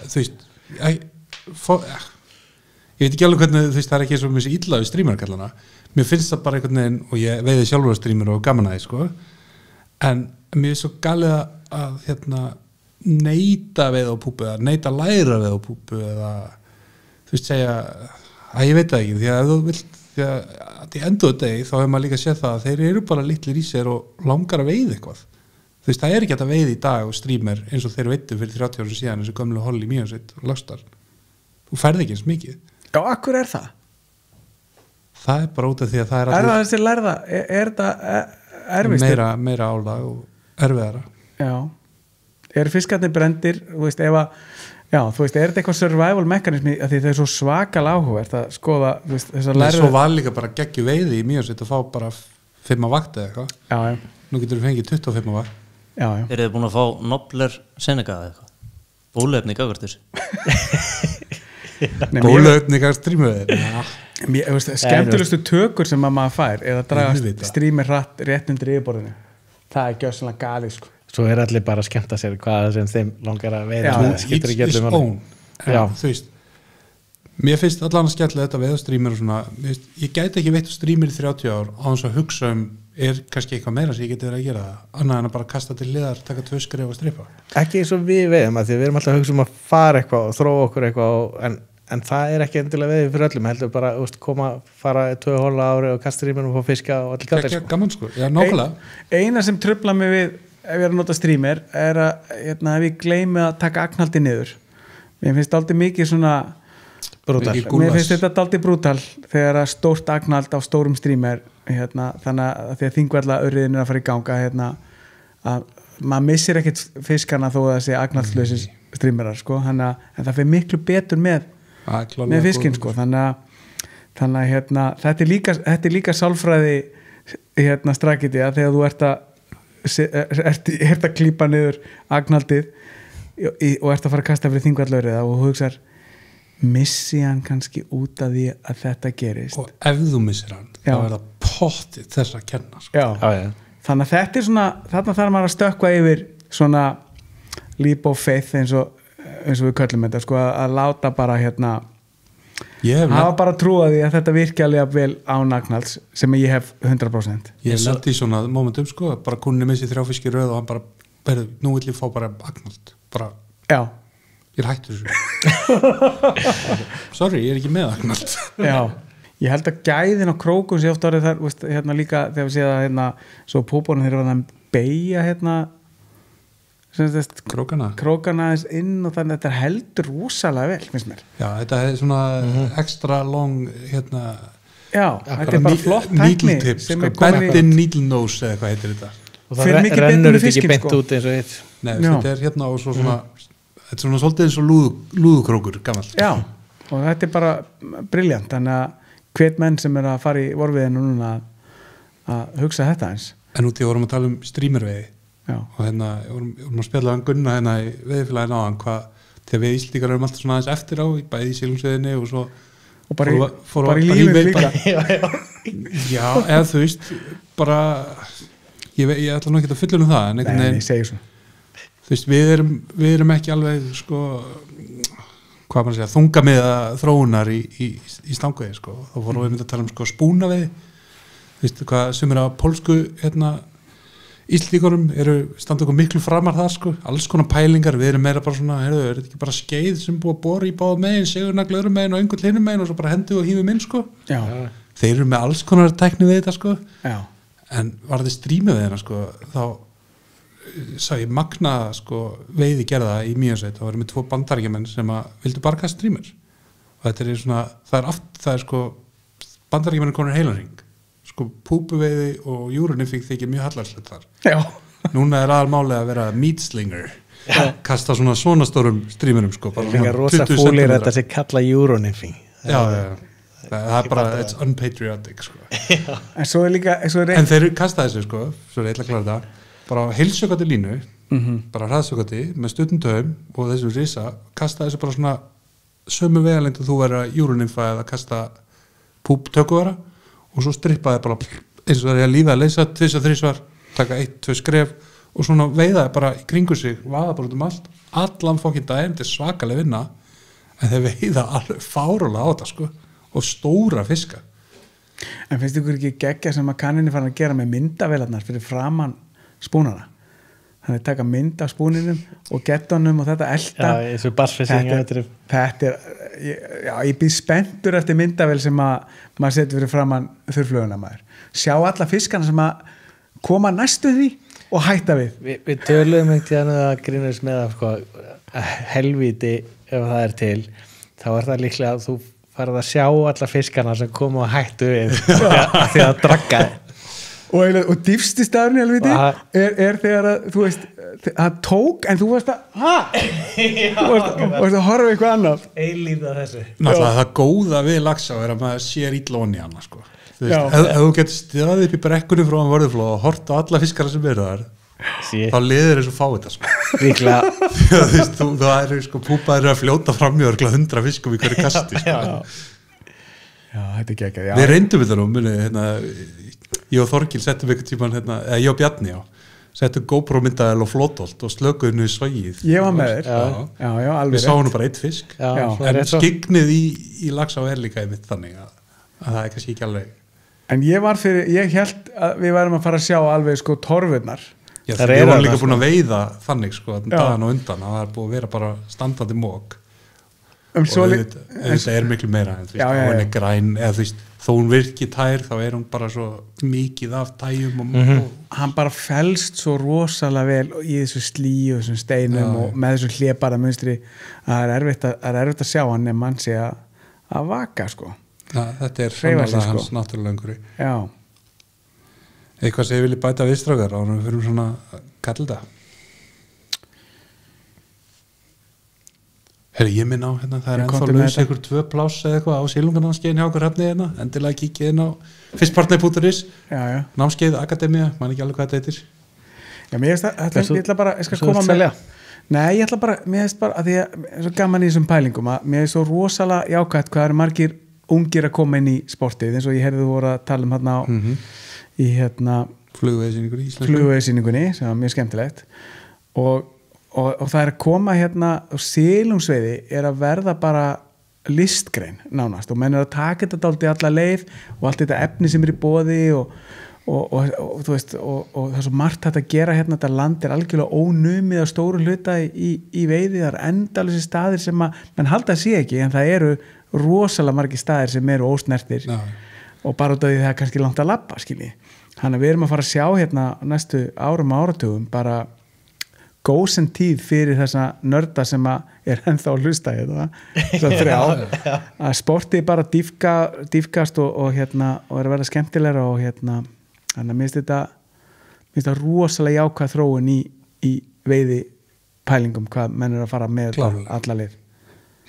S1: þú veist ég veit ekki alveg hvernig það er ekki svo mjög illa við strímerkallana mér finnst það bara einhvern veginn og ég veiði sjálfur á strímer og gaman að því sko en mér er svo galið að neita veið á púpu eða neita læra veið á púpu eða þú veist segja að ég veit það ekki því að ef þú vilt því að í enduðu degi þá hefur maður líka séð það að þeir eru bara litlir í sér og langar að veiða eitthvað þú veist það er ekki að veiða í dag og strímer eins og þeir veitu fyrir 30 árum síðan eins og gömlu Holly Mjönsveit og Lagstar þú færði ekki eins mikið
S2: Já, akkur er það?
S1: Það er bara út af því að það er
S2: það þessi lærða, er það erfist?
S1: Meira álag og erfiðara
S2: Já, eru fiskarnir brendir þú veist, þú veist, er þetta eitthvað survival mekanismi að því það er svo svakal áhugavert að skoða, þú veist, þessar lærðu
S1: Svo var líka bara geggju veiði í Mjönsveit og fá bara 5 að vakta eða eitthvað
S2: Já.
S1: Nú getur við fengið 25 að vakt
S2: Já.
S4: Eru þið búin að fá Nobler Seneca eða eitthvað? Bólefni gagvartur
S1: Bólefni gagvart strímöðir
S2: Skemmtilegustu tökur sem maður fær er að draga strímir hratt rétt undir yfirborðinu það er gjörsamlega galið sko
S3: Svo er allir bara að skemmta sér hvað sem þeim langar að veiða
S1: each is own þú veist mér finnst allan að skemmtilega þetta veið strímir og svona ég gæti ekki veitt strímir í 30 ár á þess að hugsa er kannski eitthvað meira sem ég geti verið að gera það annað en að bara kasta til liðar, taka 2 skref og stripa
S3: ekki eins og við veiðum að því við erum alltaf að hugsa að fara eitthvað og þróa okkur eitthvað en það er ekki endilega veiði fyrir öllum heldur bara fara 2 hóla ári og kasta strímir og fá fiska og allir gata
S1: gaman sko, já nákvæmlega
S2: eina sem trufla mig við ef ég er að nota strímir er að ef ég gleymi að taka agnhaldi niður mér finnst aldrei mikið svona mér finnst þetta aldrei brútal þegar að stórt agnhald á stórum strímir þannig að því að þingverðla örriðin er að fara í ganga að maður missir ekkert fiskana þó að það sé agnhaldslösi strímirar sko, en það fyrir miklu betur með fiskinn sko, þannig að þetta er líka sálfræði strakiti að þegar þú ert að klípa niður agnhaldið og ert að fara að kasta fyrir þingverðlaurið og hugsar missi hann kannski út af því að þetta gerist
S1: og ef þú missir hann þá er það pottið þess að kenna sko.
S2: Þannig að þetta er svona þarna þarf maður að stökkva yfir svona leap of faith eins og við köllum þetta sko, að láta bara hafa bara trúa því að þetta virki alveg vel án agnhalds sem ég hef 100%.
S1: Ég hef lent í svona momentum sko, bara kunni missi 3 fiskir röð og hann bara, nú vil ég fá bara agnhald bara, ég er hættur sorry, ég er ekki með agnhald
S2: ég held að gæðin á krókun sé oft orðið þar, veist, líka þegar við séum að svo púbónum þeir eru að beigja krókana aðeins inn og þannig að þetta heldur rosalega vel, finnst mér.
S1: Já, þetta er svona extra long
S2: þetta er bara flott tækni
S1: needle tip, bending needle nose eða hvað heitir þetta
S3: og það
S2: Fer mikið betur
S3: rennur
S2: með
S3: þetta ekki
S2: fiskinn,
S3: beint
S2: sko.
S3: út eins og hitt.
S1: Nei,
S2: Já.
S1: þetta er hérna og svo svona þetta er svona svolítið eins og lúðukrókur gamalt.
S2: Já, og þetta er bara briljant, þannig að hvet menn sem er að fara í vorfiðinu núna að hugsa þetta eins.
S1: En út í vorum að tala streamerveiði
S2: Já,
S1: og hérna vorum að spjalla Gunna hérna í veiðfélaginu áðan hvað þegar við Íslendingar erum alltaf svona aðeins eftir á bæði í Silungsveiðinni og svo
S2: og bara
S1: fóru
S2: í
S1: bara
S2: lífinu
S1: veiði
S2: líka.
S1: bara- Já, eða þú veist bara ég ætla nú ekki að fullum það en
S2: Nei,
S1: einhvern
S2: nei,
S1: veginn
S2: segir svo.
S1: þú veist, við erum ekki alveg sko, hvað maður segja þungamiða þróunar í stanguði sko, þá vorum við myndið að tala um sko spúnaveiði, þú veist, hvað sem er að pólsku hérna Íslendingunum standa okkur miklu framar þar sko, alls konar pælingar, við erum meira bara svona, heyrðu, er þetta ekki bara skeið sem búið að bora í báða megin, segurnagla öðrum megin og einhvern hinum megin og svo bara hendu og hífum inn sko,
S2: Já,
S1: þeir eru með alls konar tækni við þetta sko,
S2: já,
S1: en var þetta strímið við hérna sko, þá sá ég magna sko veiði gerða í Mýjasveit, þá varum við 2 bandaríkjamenn sem að vildu bara kasta strímur og þetta er svona, það er sko bandaríkjamenn konur heilanring sko púpuveiði og júruniffing þykir mjög hallarslegt þar.
S2: já.
S1: Núna er aðalmálið að vera meat slinger kasta svona stórum strímurum sko, bara
S3: Það er rosa
S1: 20
S3: fúlir
S1: sentimetra.
S3: þetta sem kalla Euronymphing.
S1: Já, það er bara it's unpatriotic sko.
S2: En svo er líka
S1: En þeir kasta þessu sko, svo er eitthvað klára þetta bara heilsökati línu bara hraðsökati með stuttum töfum og þessu risa, kasta þessu bara svona sömu vegalengd og þú verður að júrunimfa eða kasta púptökuvara og svo strippaði bara eins og það er að lífa að leysa 2-3 taka 1-2 skref og svona veiðaði bara í kringu sig, vaða bara út um allan fokkin daginn, þetta er svakalega vinna en þeir veiða alveg fárulega á þetta sko og stóra fiska.
S2: En finnst ykkur ekki geggja sem að kanninni fann að gera með myndavélarnar fyrir framan spúnana? Þannig taka mynd af spúninum og gettunum og þetta elta.
S3: Já, eins og bassfessing.
S2: Þetta ég býð spenntur eftir myndavél sem að maður setur fyrir framan þurrfluguna maður. Sjá alla fiskana sem að koma næstu því og hætta við.
S3: Við töluðum einhvern veginn að grínast með að sko, helvíti ef það er til, þá er það líklega að þú farið að sjá alla fiskana sem koma og hættu við því að drakka
S2: og dýfsti staðurinn helviti er þegar að þú veist það tók en þú varst að horfa eitthvað annaf
S3: eilíða þessu.
S1: Náttúrulega það góða við Laxá er að maður sér illa onni hana sko. Þú veist, ef þú getur staðið upp í brekkunni frá hann vörðuflóð og horta á alla fiskara sem eru þar þá liður þessu fá þetta sko.
S3: Líklega
S1: þú veist, það eru sko púpaðir að fljóta fram í örgla 100 fiskum í hverju kasti sko.
S2: Já, þetta er geggjað.
S1: Við reyndum þetta nú hérna, ég og Þorgil settum einhvern tímann eða ég og Bjarni settum GoPro myndaðal og flótolt og slökuðinu í svægið.
S2: Ég var með þér. Já, alveg.
S1: Við sáum nú bara 1 fisk. En skygnið í Laxá er líka einmitt þannig að það er kannski ekki alveg.
S2: En ég held að við værum að fara að sjá alveg sko torfurnar.
S1: Já, við vorum líka búin að veiða þannig sko dagann og undan að það er búin að vera bara standandi mók. Og þetta er miklu meira en þú veist, hún er græn eða þú veist, þó hún virki tær þá er hún bara svo mikið af tæjum og
S2: hann bara felst svo rosalega vel í þessu slí og þessum steinum og með þessu hlépara munstri að það er erfitt að sjá hann ef mann sé að vaka sko.
S1: Þetta er sannlega hans náttúrulega einhverju.
S2: Já.
S1: Eitthvað sem ég vilja bæta við strákar á hann við fyrir svona kallda. Herri, ég minn á hérna, það er ennþá laus einhver 2 pláss eða eitthvað á Silunganámskeiðin hjá okkur hefni hérna, endilega kíkið inn á fyrstpartner.is, námskeið Akademía, man ekki alveg hvað þetta heitir.
S2: Já, ég ætla bara, ég skal koma með Nei, ég ætla bara, mér finnst bara að því að er svo gaman í þessum pælingum að mér finnst svo rosalega jákvæmt hvað eru margir ungir að koma inn í sportið eins og ég heyrði þú voru að tala um hérna í hérna flugveiðsýningunni sem var mjög skemmtilegt og það er að koma hérna og silungsveiði er að verða bara listgrein nánast og menn er að taka þetta dálítið alla leið og allt þetta efni sem er í boði og þú veist og það er svo margt hægt að gera hérna, þetta land er algjörlega ónumið á stóru hluta í veiði, það er endalösi staðir sem að menn halda að sé ekki en það eru rosalega margir staðir sem eru ósnertir og bara út af því það er kannski langt að labba skilji, þannig að við erum að fara að sjá hérna næstu árum og áratugum bara gósen tíð fyrir þessa nörda sem að er ennþá að hlusta að sportið bara dýfkast og hérna og er að vera skemmtilegra og hérna þannig að mér finnst þetta finnst það rosalega jákvæð þróun í veiði pælingum, hvað menn að fara með alla leið.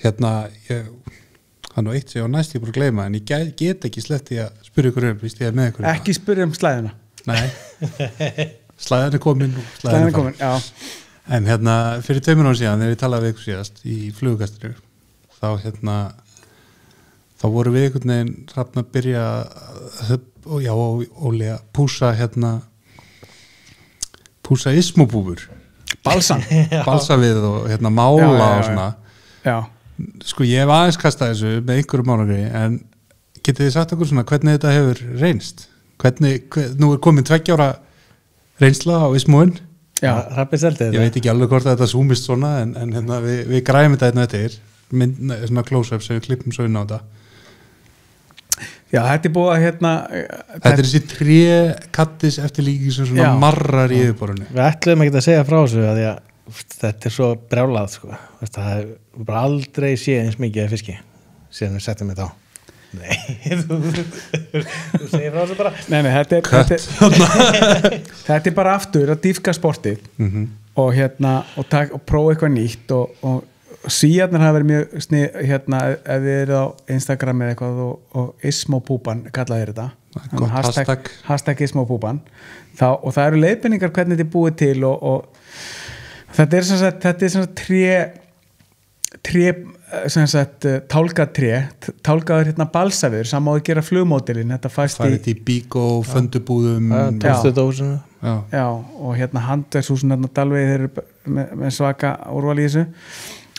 S1: Hérna, það er nú eitt sem ég á næst ég búin að gleyma, en ég get ekki sleppti að spyrja ykkur víst ég með ykkur.
S2: Ekki spyrja slæðuna.
S1: Nei, slæðan er komin.
S2: Slæðan er komin, já.
S1: En hérna, fyrir 2 mínútur síðan, þegar ég talaði við ykkur síðast í flugukastinu, þá voru við einhvern veginn Hrafn að byrja Óli að púsa ismobúfur. Balsa við og mála og svona.
S2: Já.
S1: Sko ég hef aðeins kastað þessu með einhverjum málagri, en getið þið sagt okkur svona hvernig þetta hefur reynst? Nú er komin 2 ára reynsla á ismóin.
S3: Já, Hrafn seldið.
S1: Ég veit ekki alveg hvort þetta súmist svona, en við græfum þetta þetta svona close-up sem við klippum svo inn á þetta.
S2: Já, þetta er búið að
S1: Þetta er þessi 3 kattis eftir líki sem svona marrar í yfirborðinu.
S3: Við ætlum ekki að segja frá þessu að þetta er svo brjálað sko. Það er bara aldrei séð eins mikið af fiski síðan við setjum þetta á. Nei, þú segir frá þessu bara.
S2: Nei, þetta er bara aftur að dýfka sportið og prófa eitthvað nýtt og síðarnar hafa verið mjög snið ef við erum á Instagram eða eitthvað og ismopúpan kallaði þetta hashtag ismopúpan og það eru leiðbeiningar hvernig þetta er búið til og þetta er svona tálkaður balsafiður sem á að gera flugmódelin þetta fæst
S1: í bík og föndubúðum
S3: tónstudósinu
S2: og handverkshúsin Dalvegi þeir eru með svaka úrval í þessu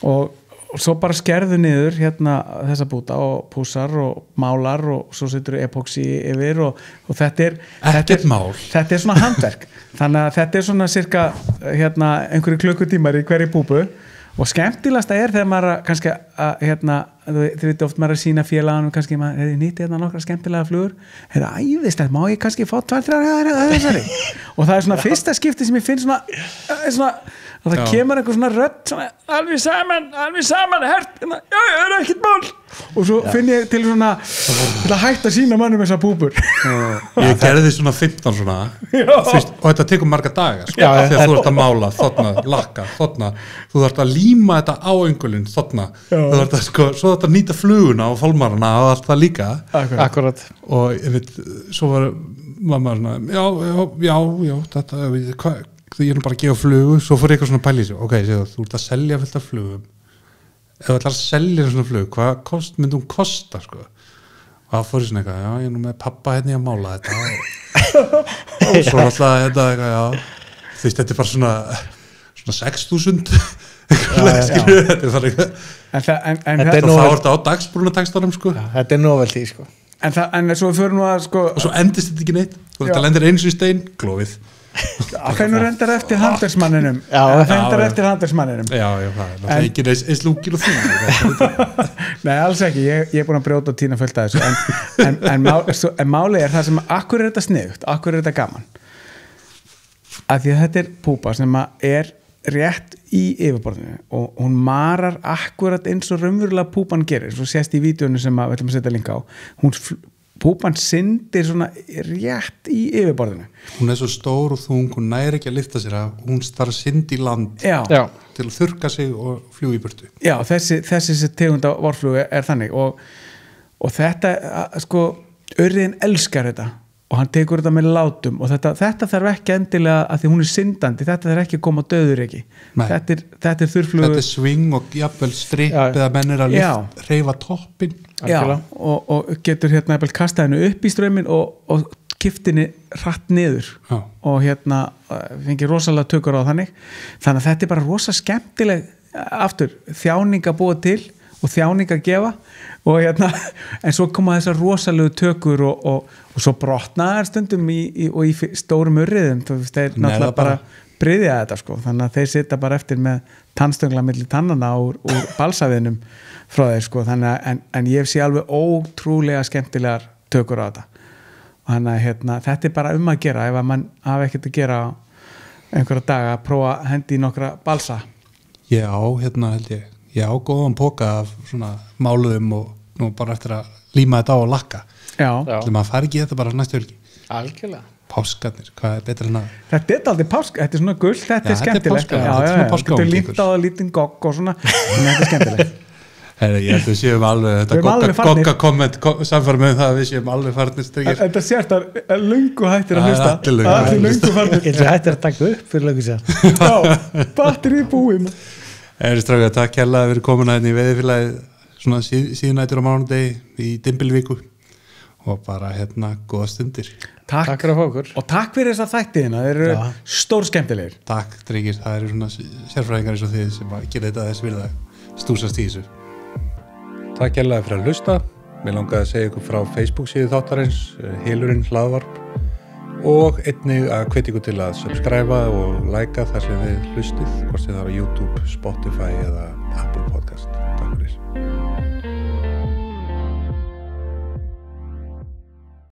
S2: og svo bara skerðu niður þessa búta og púsar og málar og svo setur epoxy yfir og þetta er svona handverk þannig að þetta er svona cirka einhverju klukkutímar í hverju púpu og skemmtilegasta er þegar maður kannski þið veitu oft maður að sína félaganum kannski maður nýti nokkra skemmtilega flugur æðislegt, má ég kannski fá 2-3 þessari og það er svona fyrsta skipti sem ég finn svona og það kemur einhver svona rödd svona, alveg saman hert, já, það er ekkert mál og svo finn ég til svona til að hætta að sína mannum þessar púpur
S1: ég gerði svona 15 svona fyrst, og þetta tekur marga dagar sko, þegar þú ert að mála, þarna, lakka þarna, þú þarft að líma þetta á öngulinn þarna, þú þarft að sko svo þarft að nýta fluguna og fálmarana og allt það líka
S3: akkurat
S1: og ég veit, svo var mamma svona, já þetta, hvað ég er bara að gefa flugu, svo fór eitthvað svona pæli ok, þú ert að selja fullt af flugum ef þú ætlar að selja svona flug hvað myndi hún kosta sko? Og það fór ég svona eitthvað, ég er nú með pappa hérna að mála þetta og svo alltaf þetta eitthvað, þú veist, þetta er bara svona 6.000 þetta er bara eitthvað og þá er þetta á dagsbrúnatakstunum sko.
S3: Þetta er novelty sko.
S2: en svo fyrir nú að sko
S1: og svo endist þetta ekki neitt og þetta lendir eins og í stein, glófið
S2: Þeir reyndar eftir handverksmanninum
S1: Já, það er ekki eins lúkir og því
S2: Nei, alls ekki, ég er búin að brjóta og tína fullt af þessu en málið er það sem akkur er þetta sniðugt, akkur er þetta gaman af því að þetta er púpa sem er rétt í yfirborðinu og hún marar akkurat eins og raunverulega púpan gerir, svo sést í vídeónu sem við ætlum að setja link á púpan syndir svona rétt í yfirborðinu.
S1: Hún er svo stór og þung, hún næri ekki að lyfta sér af, hún starf synd í land til að þurrka sig og fljúga í burtu.
S2: Já, þessi tegunda vorflugu er þannig og þetta, sko, urriðin elskar þetta og hann tekur þetta með látum og þetta þarf ekki endilega að því hún er syndandi, þetta þarf ekki að koma döður ekki. Þetta er þurrflugu. Þetta
S1: er sving og jafnvel stripp eða menn er að hreyfa toppinn.
S2: Já, og getur kasta hennu upp í strömmin og kiftinni hratt niður og fengið rosalega tökur á þannig að þetta er bara rosa skemmtileg aftur, þjáning að búa til og þjáning að gefa og en svo koma þessar rosalegu tökur og svo brotnaðar stundum í stórum urriðum þeir náttúrulega bara bryðja þetta sko, þannig að þeir sitja bara eftir með tannstöngla milli tannana úr balsaviðnum frá þeir sko, en ég sé alveg ótrúlega skemmtilegar tökur á þetta og þannig að þetta er bara að gera ef að mann hafi ekkert að gera einhverja daga að prófa að hendi í nokkra balsa.
S1: Já, held ég á góðan póka af svona máluðum og nú bara eftir að líma þetta á og lakka.
S2: Já.
S1: Maður fari ekki þetta bara næstu helgi.
S3: Algjörlega.
S1: Páskarnir, hvað er betra en að
S2: Þetta er aldrei páska, þetta er svona gull, þetta
S1: Já,
S2: er skemmtilegt.
S1: þetta er páska, þetta er svona
S2: Þetta er
S1: páskagangur.
S2: líkt á lítinn gogg og svona, en þetta er skemmtilegt.
S1: Herri, ég held að við séum alveg
S2: Við erum
S1: þetta
S2: alveg farnir.
S1: gogga komment samfara með það að við séum alveg farnir stryggir
S2: Þetta sést að löngu hættir að
S1: Það er
S2: hlusta.
S1: allir löngu
S2: Allir löngu farnir.
S3: Eins og hættir að taka upp fyrir löngu sér.
S2: Já, batterið búið.
S1: Herri strákar, takk hérlega að vera komin að hérna í veiðifélagið svona síðunætur á mánudegi í Dimbilvíku og bara hérna góða stundir.
S3: Takk fyrir að fá okkur.
S2: Og takk fyrir þessa þættiðina, þeir eru stór skemmtilegir.
S1: Takk drengir, það eru svona sérfræðingar eins og þið sem að gera þetta þess virða stúsast í þessu. Takk hérlega fyrir að hlusta. Mér langaði að segja ykkur frá Facebook síðu þáttarins, Hylurinn hlaðvarp og einnig að hvetja ykkur til að subscriba og likea þar sem þið hlustið, hvort sem það er á YouTube, Spotify eða Apple Podcast. Takk fyrir.